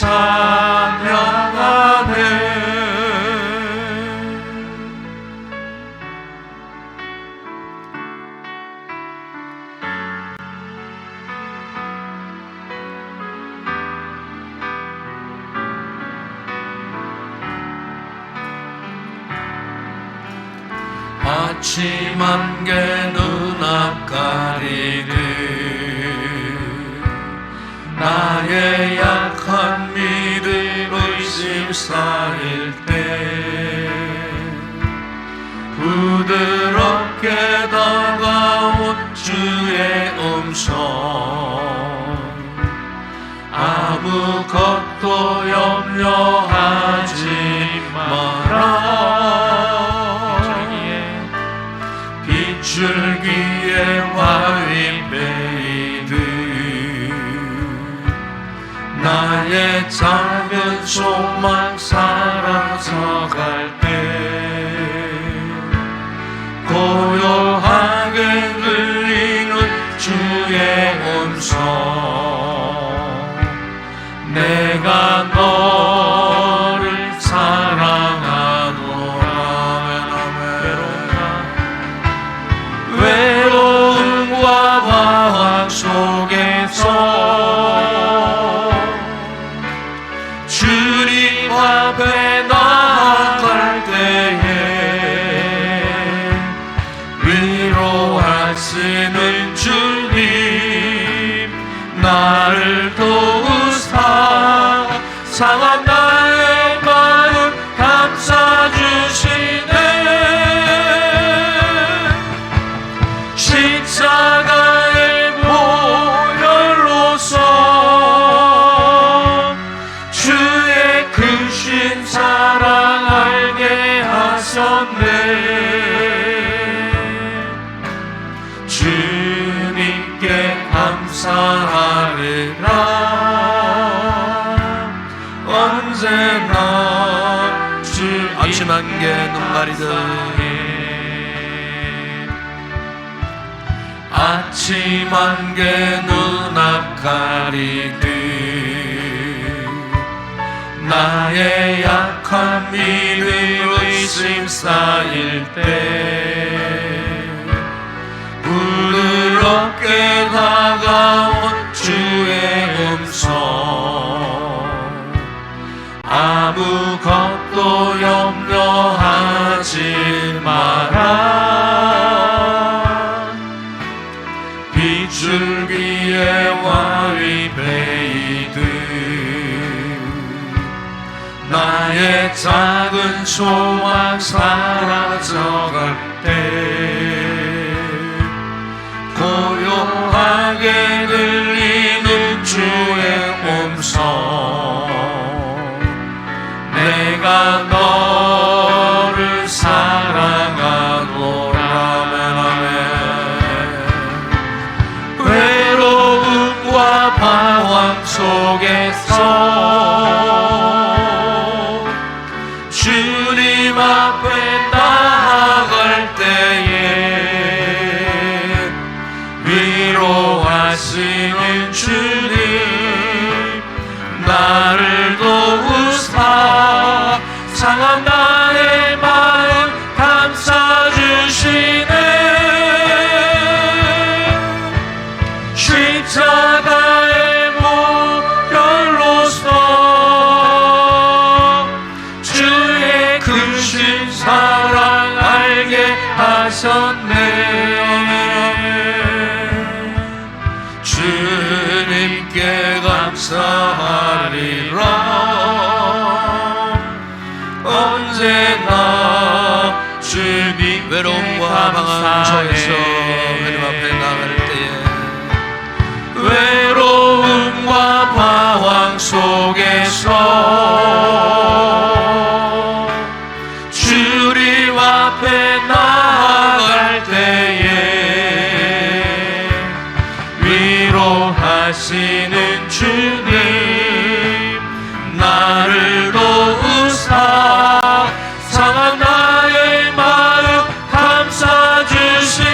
찬양하네. 아침 안개 눈앞 가리듯 나의 약한 믿음 의심 쌓일 때 부드럽게 다가온 주의 음성 아무것도 염려하지 마라. 빗줄기에 와위 베이듯 나의 작은 소망 사라져갈 때 고요하게 들리는 주의 음성 내가 너를 사랑하노라. 외로움과 방황 속에서 주님 앞에 나아갈 때에 위로하시는 주님 나를 도우사 상한 나의 마음 감싸주시네. 십자가의 보혈로서 주의 크신 사랑 알게 하셨네. 주님께 감사하리라. 언제나 주 아침 안개 눈 가리듯 아침 안개 눈앞 가리듯 나의 약한 믿음 의심 쌓일 때 부드럽게 다가온 주의 음성 아무것도 염려하지 마라. 빗줄기에 와위 베이듯 나의 작은 소망 사라져갈 때 고요하게 들리는 주의 음성 내가 너를 사랑하노라. 외로움과 방황 속에서 주님 앞에 나아갈 때에 위로하시는 주님 나를 도우사 상한 나의 마음 감싸주시네. 십자가의 보혈로서 주의 크신 사랑 알게 하셨네. 주님께 감사하리라. 언제나 주님 외로움과 방황 속에서 하나님 앞에 나갈 때에 외로움과 방황 속에서 주님 앞에 나아갈 때에 위로하시는 주님 나를 도우사 상한 나의 마음 감싸주시네.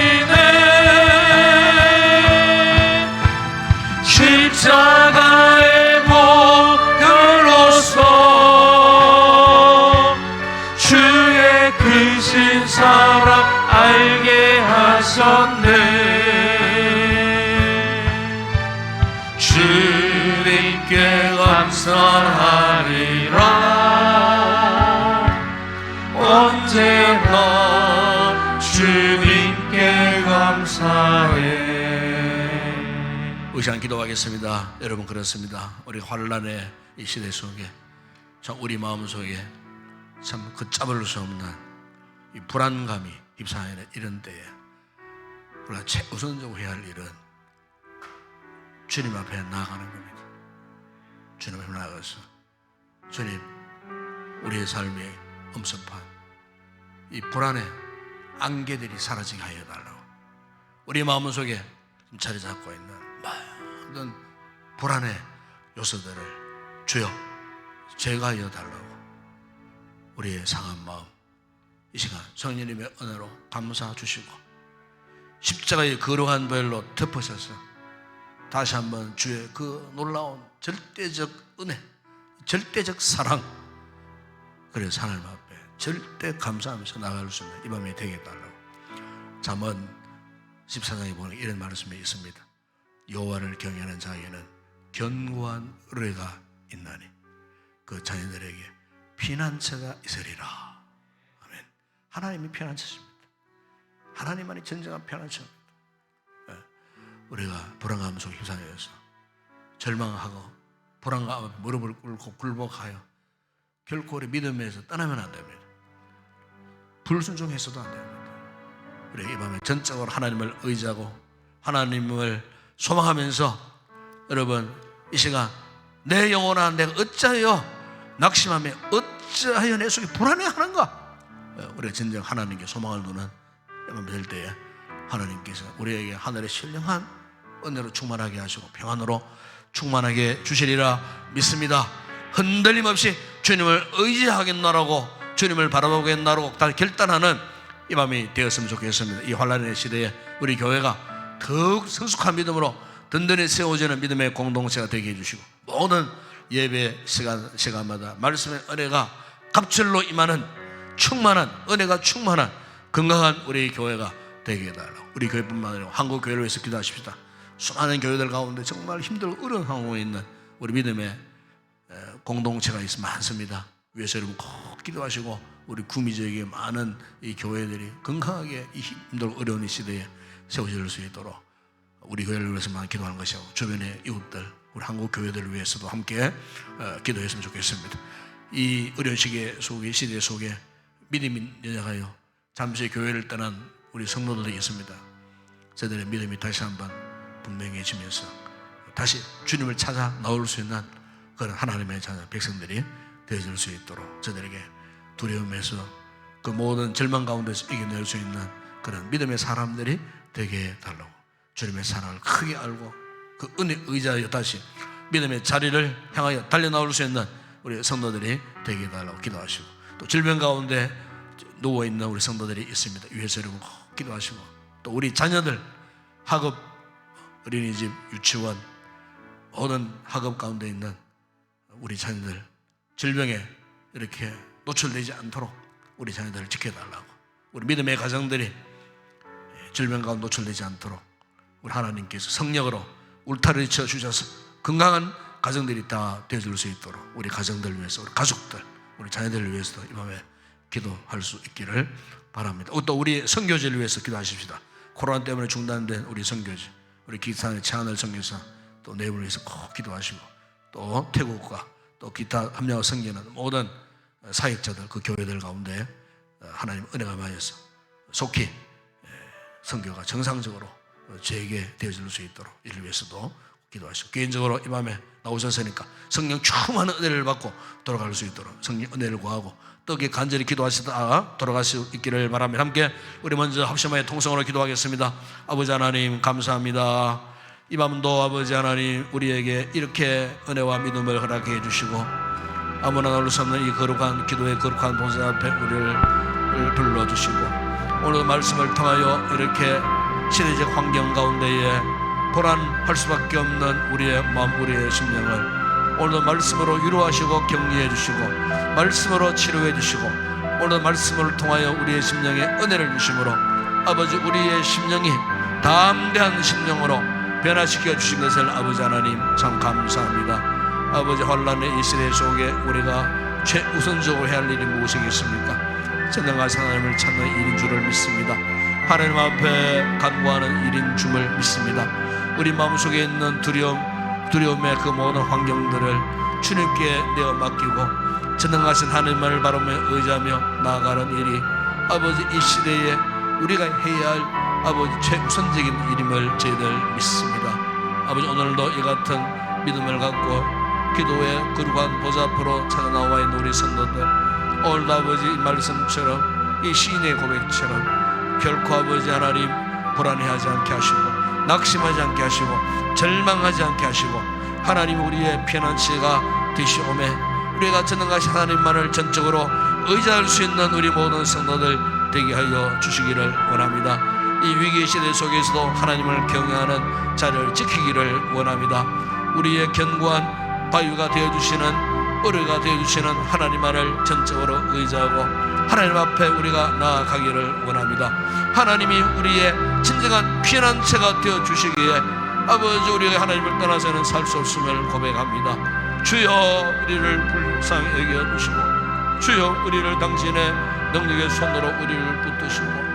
십자가의 보혈 언제나 주님께 감사해. 의시한 기도하겠습니다. 여러분, 그렇습니다. 우리 환란의 이 시대 속에 참 우리 마음속에 참 걷잡을 수 없는 이 불안감이 휩싸이는 이런 때에 우리가 최우선적으로 해야 할 일은 주님 앞에 나아가는 겁니다. 주님 앞에 나아가서 주님, 우리의 삶에 엄습한 이 불안의 안개들이 사라지게 하여 달라고, 우리 마음속에 자리 잡고 있는 모든 불안의 요소들을 주여 제거하여 달라고, 우리의 상한 마음 이 시간 성령님의 은혜로 감사 주시고 십자가의 거룩한 별로 덮으셔서 다시 한번 주의 그 놀라운 절대적 은혜, 절대적 사랑, 그래서 하나님 앞에 절대 감사하면서 나갈 수 있는 이 밤이 되게 해달라고. 잠언 14장에 보면 이런 말씀이 있습니다. 여호와를 경외하는 자에게는 견고한 의뢰가 있나니 그 자녀들에게 피난처가 있으리라. 아멘. 하나님이 피난처십니다. 하나님만이 진정한 피난처입니다. 우리가 불안감 속에 휩싸여서 절망하고 불안감 앞에 무릎을 꿇고 굴복하여 결코 우리 믿음에서 떠나면 안 됩니다. 불순종해서도 안 됩니다. 우리 이 밤에 전적으로 하나님을 의지하고 하나님을 소망하면서, 여러분 이 시간 내 영혼아 내가 어찌하여 낙심하며 어찌하여 내 속에 불안해하는가, 우리가 진정 하나님께 소망을 두는 이밤 될 때에 하나님께서 우리에게 하늘의 신령한 은혜로 충만하게 하시고 평안으로 충만하게 주시리라 믿습니다. 흔들림 없이 주님을 의지하겠노라고, 주님을 바라보겠노라고 다 결단하는 이 밤이 되었으면 좋겠습니다. 이 환란의 시대에 우리 교회가 더욱 성숙한 믿음으로 든든히 세워지는 믿음의 공동체가 되게 해주시고, 모든 예배 시간마다 말씀의 은혜가 갑절로 임하는 충만한 은혜가 충만한 건강한 우리 교회가 되게 해달라고, 우리 교회뿐만 아니라 한국 교회를 위해서 기도하십시다. 수많은 교회들 가운데 정말 힘들고 어려운 상황에 있는 우리 믿음의 공동체가 많습니다. 위에서 여러분 꼭 기도하시고 우리 구미 지역의 많은 이 교회들이 건강하게 이 힘들고 어려운 이 시대에 세워질 수 있도록 우리 교회를 위해서만 기도하는 것이고, 주변의 이웃들, 우리 한국 교회들을 위해서도 함께 기도했으면 좋겠습니다. 이 어려운 시대 속에 믿음이 여자가요 잠시 교회를 떠난 우리 성도들이 있습니다. 저들의 믿음이 다시 한번 분명해지면서 다시 주님을 찾아 나올 수 있는 그런 하나님의 자녀 백성들이 되어질 수 있도록 저들에게 두려움에서 그 모든 절망 가운데서 이겨낼 수 있는 그런 믿음의 사람들이 되게 해달라고, 주님의 사랑을 크게 알고 그 은혜 의자여 다시 믿음의 자리를 향하여 달려나올 수 있는 우리 성도들이 되게 해달라고 기도하시고, 또 질병 가운데 누워있는 우리 성도들이 있습니다. 위에서 여러분 꼭 기도하시고, 또 우리 자녀들 학업, 어린이집, 유치원 모든 학업 가운데 있는 우리 자녀들 질병에 이렇게 노출되지 않도록 우리 자녀들을 지켜달라고, 우리 믿음의 가정들이 질병 가운데 노출되지 않도록 우리 하나님께서 성령으로 울타리를 쳐주셔서 건강한 가정들이 다 되어줄 수 있도록 우리 가정들 위해서, 우리 가족들, 우리 자녀들을 위해서도 이 밤에 기도할 수 있기를 바랍니다. 또 우리 선교지를 위해서 기도하십시다. 코로나 때문에 중단된 우리 선교지, 우리 기타의 최하늘 선교사 또 내분을 위해서 꼭 기도하시고, 또 태국과 또 기타 합력을 섬기는 모든 사역자들, 그 교회들 가운데 하나님 은혜가 많아서 속히 선교가 정상적으로 재개되어질 수 있도록 이를 위해서도 기도하시고, 개인적으로 이 밤에 나오셨으니까 성령 충만한 은혜를 받고 돌아갈 수 있도록 성령 은혜를 구하고 떡에 간절히 기도하시다 돌아갈 수 있기를 바랍니다. 함께 우리 먼저 합심하여 통성으로 기도하겠습니다. 아버지 하나님 감사합니다. 이 밤도 아버지 하나님 우리에게 이렇게 은혜와 믿음을 허락해 주시고 아무나 나올 수 없는 이 거룩한 기도의 거룩한 본성 앞에 우리를 불러주시고, 오늘 말씀을 통하여 이렇게 시대적 환경 가운데에 불안할 수밖에 없는 우리의 마음, 우리의 심령을 오늘도 말씀으로 위로하시고 격려해 주시고 말씀으로 치료해 주시고 오늘 말씀을 통하여 우리의 심령에 은혜를 주심으로 아버지 우리의 심령이 담대한 심령으로 변화시켜 주신 것을 아버지 하나님 참 감사합니다. 아버지 환란의 이 시대 속에 우리가 최우선적으로 해야 할 일이 무엇이겠습니까? 전능하신 하나님을 찾는 일인 줄을 믿습니다. 하나님 앞에 간구하는 일인 줄을 믿습니다. 우리 마음속에 있는 두려움의 그 모든 환경들을 주님께 내어 맡기고 전능하신 하나님만을 바라보며 의지하며 나아가는 일이 아버지 이 시대에 우리가 해야 할 아버지 최우선적인 일임을 저희들 믿습니다. 아버지 오늘도 이 같은 믿음을 갖고 기도의 거룩한 보좌 앞으로 찾아 나와 있는 우리 성도들, 오늘도 아버지 이 말씀처럼 이 시인의 고백처럼 결코 아버지 하나님 불안해하지 않게 하시고 낙심하지 않게 하시고 절망하지 않게 하시고 하나님 우리의 피난처가 되시오매 우리가 전능하신 하나님만을 전적으로 의지할 수 있는 우리 모든 성도들 되게 하여 주시기를 원합니다. 이 위기의 시대 속에서도 하나님을 경외하는 자리를 지키기를 원합니다. 우리의 견고한 바위가 되어주시는 어뢰가 되어주시는 하나님만을 전적으로 의지하고 하나님 앞에 우리가 나아가기를 원합니다. 하나님이 우리의 진정한 피난처가 되어주시기에 아버지 우리가 하나님을 떠나서는 살 수 없음을 고백합니다. 주여 우리를 불쌍히 여겨주시고 주여 우리를 당신의 능력의 손으로 우리를 붙드시고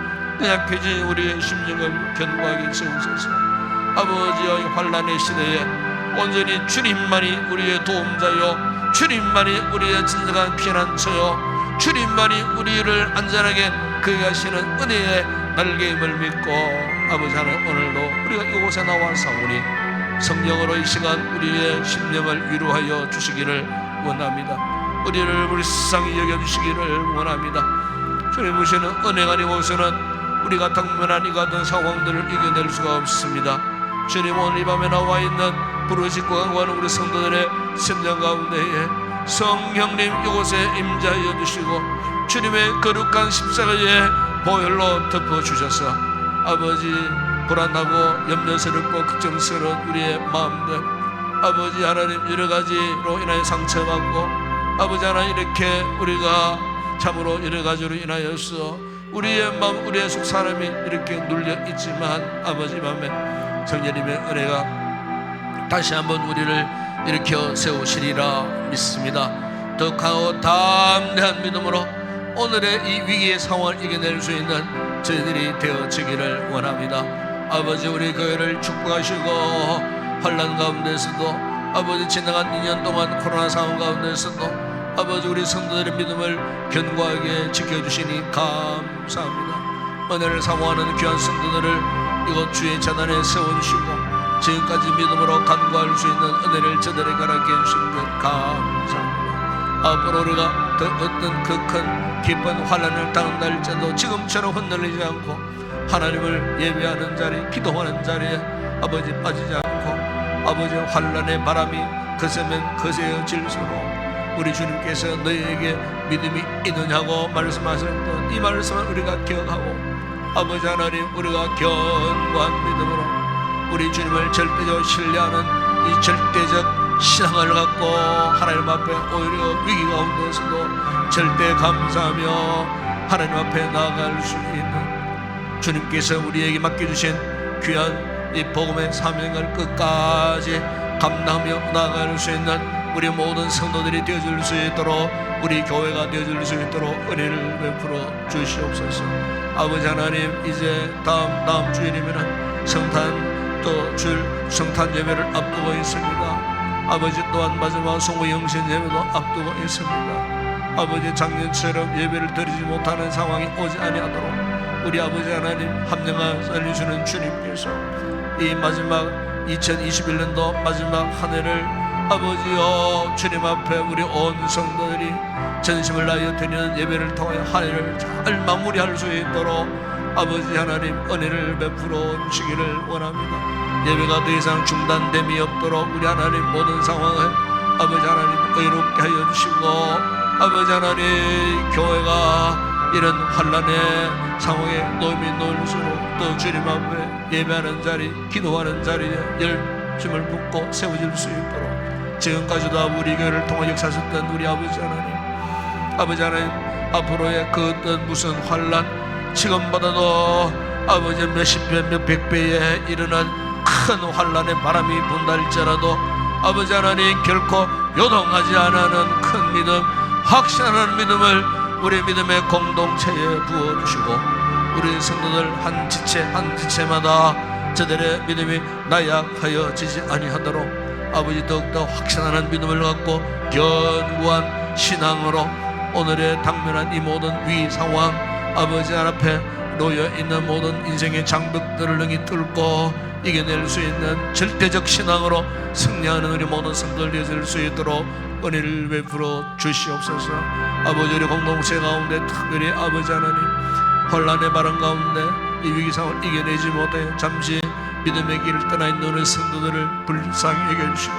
약해진 우리의 심령을 견고하게 세우소서. 아버지의 환난의 시대에 온전히 주님만이 우리의 도움자요 주님만이 우리의 진정한 피난처요 주님만이 우리를 안전하게 거기 하시는 은혜의 날개임을 믿고 아버지 하나님 오늘도 우리가 이곳에 나와 사오니 성령으로 이 시간 우리의 심령을 위로하여 주시기를 원합니다. 우리를 불쌍히 여겨주시기를 원합니다. 주님 보시는 은혜가 아니고서는 우리가 당면한 이 같은 상황들을 이겨낼 수가 없습니다. 주님 오늘 이 밤에 나와 있는 부르짖고 간구하는 우리 성도들의 심령 가운데에 성령님 이곳에 임재하여 주시고 주님의 거룩한 십자가의 보혈로 덮어주셔서 아버지 불안하고 염려스럽고 걱정스러운 우리의 마음들 아버지 하나님 여러가지로 인하여 상처받고 아버지 하나님 이렇게 우리가 참으로 여러가지로 인하여서 우리의 마음 우리의 속 사람이 이렇게 눌려있지만 아버지 밤에 성령님의 은혜가 다시 한번 우리를 일으켜 세우시리라 믿습니다. 더 강하고 담대한 믿음으로 오늘의 이 위기의 상황을 이겨낼 수 있는 저희들이 되어지기를 원합니다. 아버지 우리 교회를 축복하시고 환난 가운데서도 아버지 지나간 2년 동안 코로나 상황 가운데서도 아버지 우리 성도들의 믿음을 견고하게 지켜주시니 감사합니다. 은혜를 사모하는 귀한 성도들을 이곳 주의 재단에 세워주시고 지금까지 믿음으로 간구할 수 있는 은혜를 저들에게 가르쳐 해주신 것 감사합니다. 앞으로 우리가 더 어떤 그 큰 기쁜 환난을 당한 날짜도 지금처럼 흔들리지 않고 하나님을 예배하는 자리 기도하는 자리에 아버지 빠지지 않고 아버지 환난의 바람이 거세면 거세어질수록 우리 주님께서 너희에게 믿음이 있느냐고 말씀하셨던 이 말씀을 우리가 기억하고 아버지 하나님 우리가 견고한 믿음으로 우리 주님을 절대적으로 신뢰하는 이 절대적 신앙을 갖고 하나님 앞에 오히려 위기 가운데서도 절대 감사하며 하나님 앞에 나아갈 수 있는 주님께서 우리에게 맡겨주신 귀한 이 복음의 사명을 끝까지 감당하며 나아갈 수 있는 우리 모든 성도들이 되어줄 수 있도록 우리 교회가 되어줄 수 있도록 은혜를 베풀어 주시옵소서. 아버지 하나님 이제 다음 주일이면 성탄 또 줄 성탄 예배를 앞두고 있습니다. 아버지 또한 마지막 송구 영신 예배도 앞두고 있습니다. 아버지 작년처럼 예배를 드리지 못하는 상황이 오지 아니하도록 우리 아버지 하나님 합력하 살리시는 주님께서 이 마지막 2021년도 마지막 한 해를 아버지여 주님 앞에 우리 온 성도들이 전심을 다하여 드리는 예배를 통하여 한 해를 잘 마무리할 수 있도록 아버지 하나님 은혜를 베풀어 주시기를 원합니다. 예배가 더 이상 중단됨이 없도록 우리 하나님 모든 상황을 아버지 하나님 의롭게 하여 주시고 아버지 하나님 교회가 이런 환난의 상황에 놓임이 놓일수록 또 주님 앞에 예배하는 자리 기도하는 자리에 열심을 붓고 세워질 수 있도록 지금까지도 우리 교회를 통해 역사하셨던 우리 아버지 하나님 앞으로의 그 어떤 무슨 환난 지금보다도 아버지 몇십 배 몇백 배에 이르는 큰 환난의 바람이 분다 할지라도 아버지 하나님 결코 요동하지 않는 큰 믿음, 확신하는 믿음을 우리 믿음의 공동체에 부어주시고 우리 성도들 한 지체 한 지체마다 저들의 믿음이 나약하여지지 아니하도록 아버지 더욱더 확신하는 믿음을 갖고 견고한 신앙으로 오늘의 당면한 이 모든 위 상황 아버지 앞에 놓여있는 모든 인생의 장벽들을 능히 뚫고 이겨낼 수 있는 절대적 신앙으로 승리하는 우리 모든 성도들 되어질 수 있도록 은혜를 베풀어 주시옵소서. 아버지 우리 공동체 가운데 특별히 아버지 하나님 혼란의 바람 가운데 이 위기 상황을 이겨내지 못해 잠시 믿음의 길을 떠나 있는 우리 성도들을 불쌍히 여겨주시고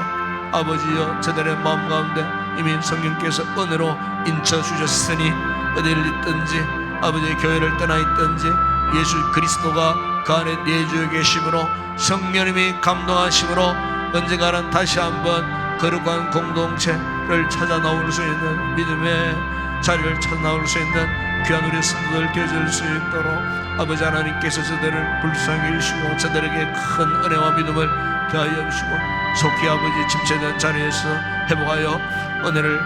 아버지여 저들의 마음 가운데 이미 성령께서 은혜로 인쳐주셨으니 어디를 있든지 아버지의 교회를 떠나 있든지 예수 그리스도가 그 안에 내주어 계심으로 성령님이 감동하심으로 언젠가는 다시 한번 거룩한 공동체를 찾아 나올 수 있는 믿음의 자리를 찾아 나올 수 있는 귀한 우리 성도들 되어질 수 있도록 아버지 하나님께서 저들을 불쌍히 여주시고 저들에게 큰 은혜와 믿음을 더하여 주시고 속히 아버지 집체된 자리에서 회복하여 은혜를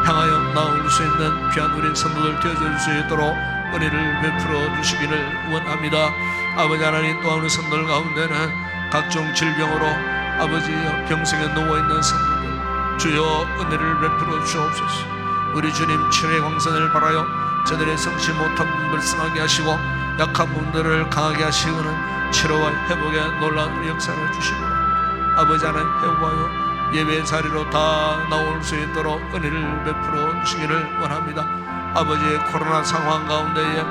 향하여 나올 수 있는 귀한 우리 성도들 되어질 수 있도록 은혜를 베풀어 주시기를 원합니다. 아버지 하나님 또한 우리 성도들 가운데는 각종 질병으로 아버지 병성에 누워있는 성도들 주여 은혜를 베풀어 주옵소서. 우리 주님 치료의 광선을 바라여 저들의 성치 못한 분들 승하게 하시고 약한 분들을 강하게 하시고는 치료와 회복의 놀라운 역사를 주시고 아버지 하나님 회복하여 예배 자리로 다 나올 수 있도록 은혜를 베풀어 주시기를 원합니다. 아버지의 코로나 상황 가운데에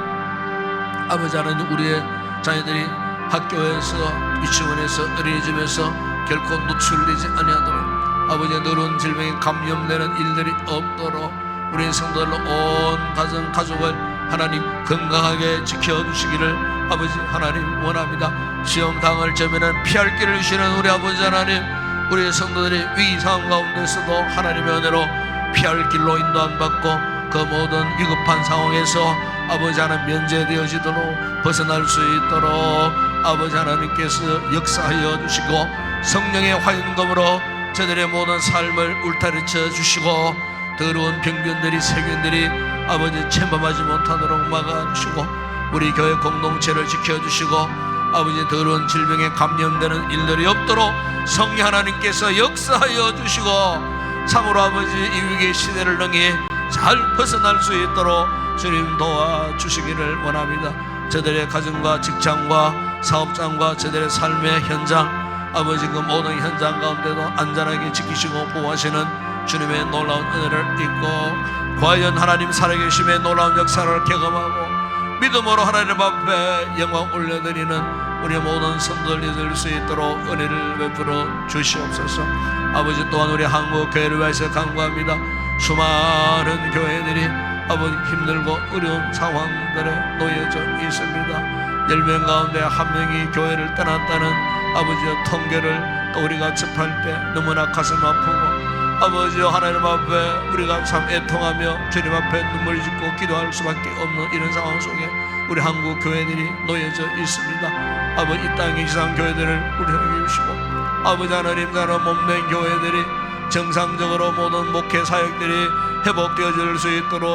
아버지 하나님 우리의 자녀들이 학교에서 유치원에서 어린이집에서 결코 노출되지 아니하도록 아버지의 노른 질병에 감염되는 일들이 없도록 우리 성도들 온 가정 가족을 하나님 건강하게 지켜주시기를 아버지 하나님 원합니다. 시험 당할 점에는 피할 길을 주시는 우리 아버지 하나님 우리 성도들이 위기 상황 가운데서도 하나님의 은혜로 피할 길로 인도함 받고 그 모든 위급한 상황에서 아버지 하나님 면제되어지도록 벗어날 수 있도록 아버지 하나님께서 역사하여 주시고 성령의 화인검으로 저들의 모든 삶을 울타리쳐 주시고 더러운 병균들이 세균들이 아버지 침범하지 못하도록 막아주시고 우리 교회 공동체를 지켜주시고 아버지 더러운 질병에 감염되는 일들이 없도록 성령 하나님께서 역사하여 주시고 참으로 아버지 이 위기의 시대를 능히 잘 벗어날 수 있도록 주님 도와주시기를 원합니다. 저들의 가정과 직장과 사업장과 저들의 삶의 현장 아버지 그 모든 현장 가운데도 안전하게 지키시고 보호하시는 주님의 놀라운 은혜를 잊고 과연 하나님 살아계심의 놀라운 역사를 경험하고 믿음으로 하나님 앞에 영광 올려드리는 우리 모든 성도들 되어질 수 있도록 은혜를 베풀어 주시옵소서. 아버지 또한 우리 한국 교회를 위해서 간구합니다. 수많은 교회들이 아버지 힘들고 어려운 상황들에 놓여져 있습니다. 10명 가운데 1명이 교회를 떠났다는 아버지의 통계를 또 우리가 접할 때 너무나 가슴 아프고 아버지여 하나님 앞에 우리가 참 애통하며 주님 앞에 눈물을 짓고 기도할 수밖에 없는 이런 상황 속에 우리 한국 교회들이 놓여져 있습니다. 아버지 이 땅의 지상 교회들을 우리에게 주시고 아버지 하나님 나라 몸된 교회들이 정상적으로 모든 목회 사역들이 회복되어질 수 있도록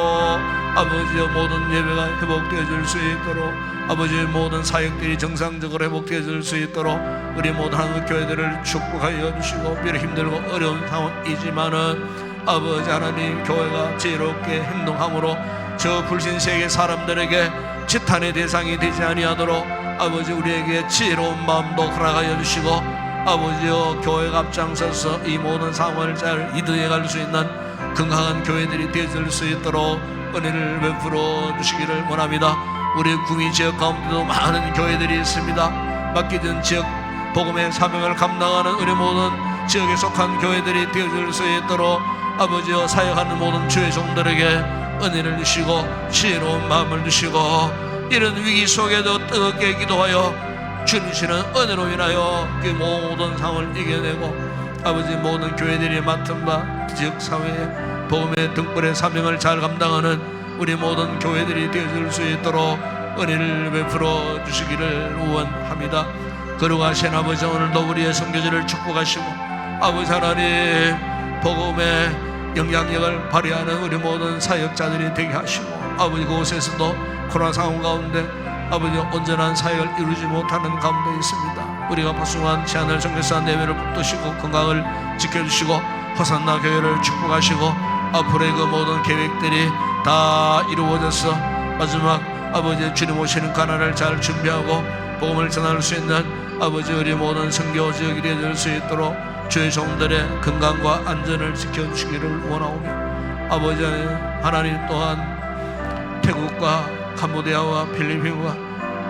아버지의 모든 예배가 회복되어질 수 있도록 아버지의 모든 사역들이 정상적으로 회복되어질 수 있도록 우리 모든 한국 교회들을 축복하여 주시고 비록 힘들고 어려운 상황이지만은 아버지 하나님 교회가 지혜롭게 행동함으로 저 불신세계 사람들에게 지탄의 대상이 되지 아니하도록 아버지 우리에게 지혜로운 마음도 허락하여 주시고 아버지여 교회가 앞장서서 이 모든 상황을 잘 이도해 갈 수 있는 건강한 교회들이 되어질 수 있도록 은혜를 베풀어 주시기를 원합니다. 우리 구미 지역 가운데도 많은 교회들이 있습니다. 맡겨진 지역 복음의 사명을 감당하는 우리 모든 지역에 속한 교회들이 되어질 수 있도록 아버지여 사역하는 모든 주의 종들에게 은혜를 주시고 지혜로운 마음을 주시고 이런 위기 속에도 뜨겁게 기도하여 주시는 은혜로 인하여 그 모든 상황을 이겨내고 아버지 모든 교회들이 맡은 바 지역사회에 복음의 등불의 사명을 잘 감당하는 우리 모든 교회들이 되어질 수 있도록 은혜를 베풀어 주시기를 원합니다. 거룩하신 아버지 오늘도 우리의 선교지를 축복하시고 아버지 하나님, 복음의 영향력을 발휘하는 우리 모든 사역자들이 되게 하시고, 아버지 그곳에서도 코로나 상황 가운데 아버지 온전한 사역을 이루지 못하는 가운데 있습니다. 우리가 파송한 제한을 정결산 예배를 붙드시고 건강을 지켜주시고 허산나 교회를 축복하시고 앞으로의 그 모든 계획들이 다 이루어져서 마지막 아버지 주님 오시는 가나를 잘 준비하고 복음을 전할 수 있는 아버지 우리 모든 선교 지역이 되어질 수 있도록 주의 종들의 건강과 안전을 지켜주시기를 원하오며, 아버지 하나님 또한 태국과 캄보디아와 필리핀과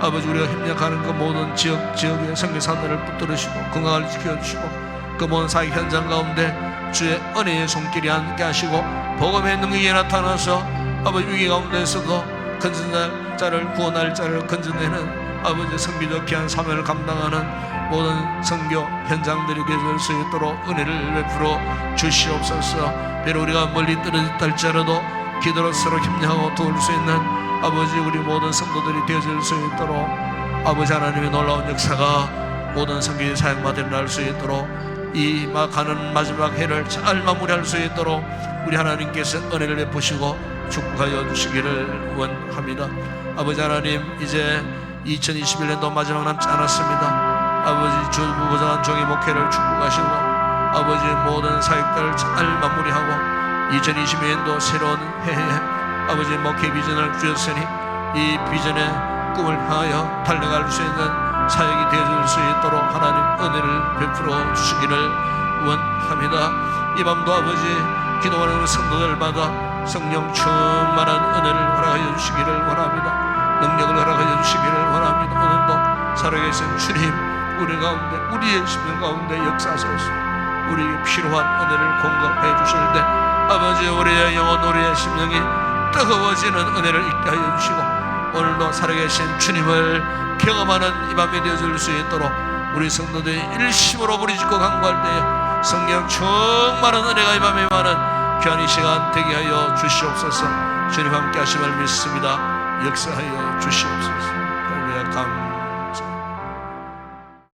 아버지 우리가 협력하는 그 모든 지역의 선교사들을 붙들으시고 건강을 지켜주시고 그 모든 사역 현장 가운데 주의 은혜의 손길이 함께 하시고 복음의 능력이 나타나서 아버지 위기 가운데에서도 건져낼 자를 구원할 자를 건져내는 아버지 선비적 귀한 사명을 감당하는 모든 선교 현장들이 되어질 수 있도록 은혜를 베풀어 주시옵소서. 비록 우리가 멀리 떨어졌다 할지라도 기도로 서로 협력하고 도울 수 있는 아버지 우리 모든 성도들이 되어질 수 있도록 아버지 하나님의 놀라운 역사가 모든 선교의 사역마다 일어날 수 있도록 이 가는 마지막 해를 잘 마무리할 수 있도록 우리 하나님께서 은혜를 베푸시고 축복하여 주시기를 원합니다. 아버지 하나님, 이제 2021년도 마지막 남지 않았습니다. 아버지 주부고장한 종의 목회를 축복하시고 아버지 모든 사역들을 잘 마무리하고 2022년도 새로운 해에 아버지 목회 비전을 주셨으니 이 비전의 꿈을 향하여 달려갈 수 있는 사역이 되어질 수 있도록 하나님 은혜를 베풀어 주시기를 원합니다. 이 밤도 아버지 기도하는 성도들마다 성령 충만한 은혜를 허락하여 주시기를 원합니다. 능력을 허락하여 주시기를 원합니다. 오늘도 살아계신 주님, 우리 가운데 우리의 심령 가운데 역사하소서. 우리에게 필요한 은혜를 공급해 주실 때 아버지 우리의 영혼 우리의 심령이 뜨거워지는 은혜를 있게 하여 주시고 오늘도 살아계신 주님을 경험하는 이 밤이 되어질 수 있도록 우리 성도들이 일심으로 부르짖고 간구할 때에 성령 충만한 은혜가 이 밤에 임하는 귀한 이 시간 되게 하여 주시옵소서. 주님 함께 하심을 믿습니다. 역사하여 주시옵소서. 할렐루야.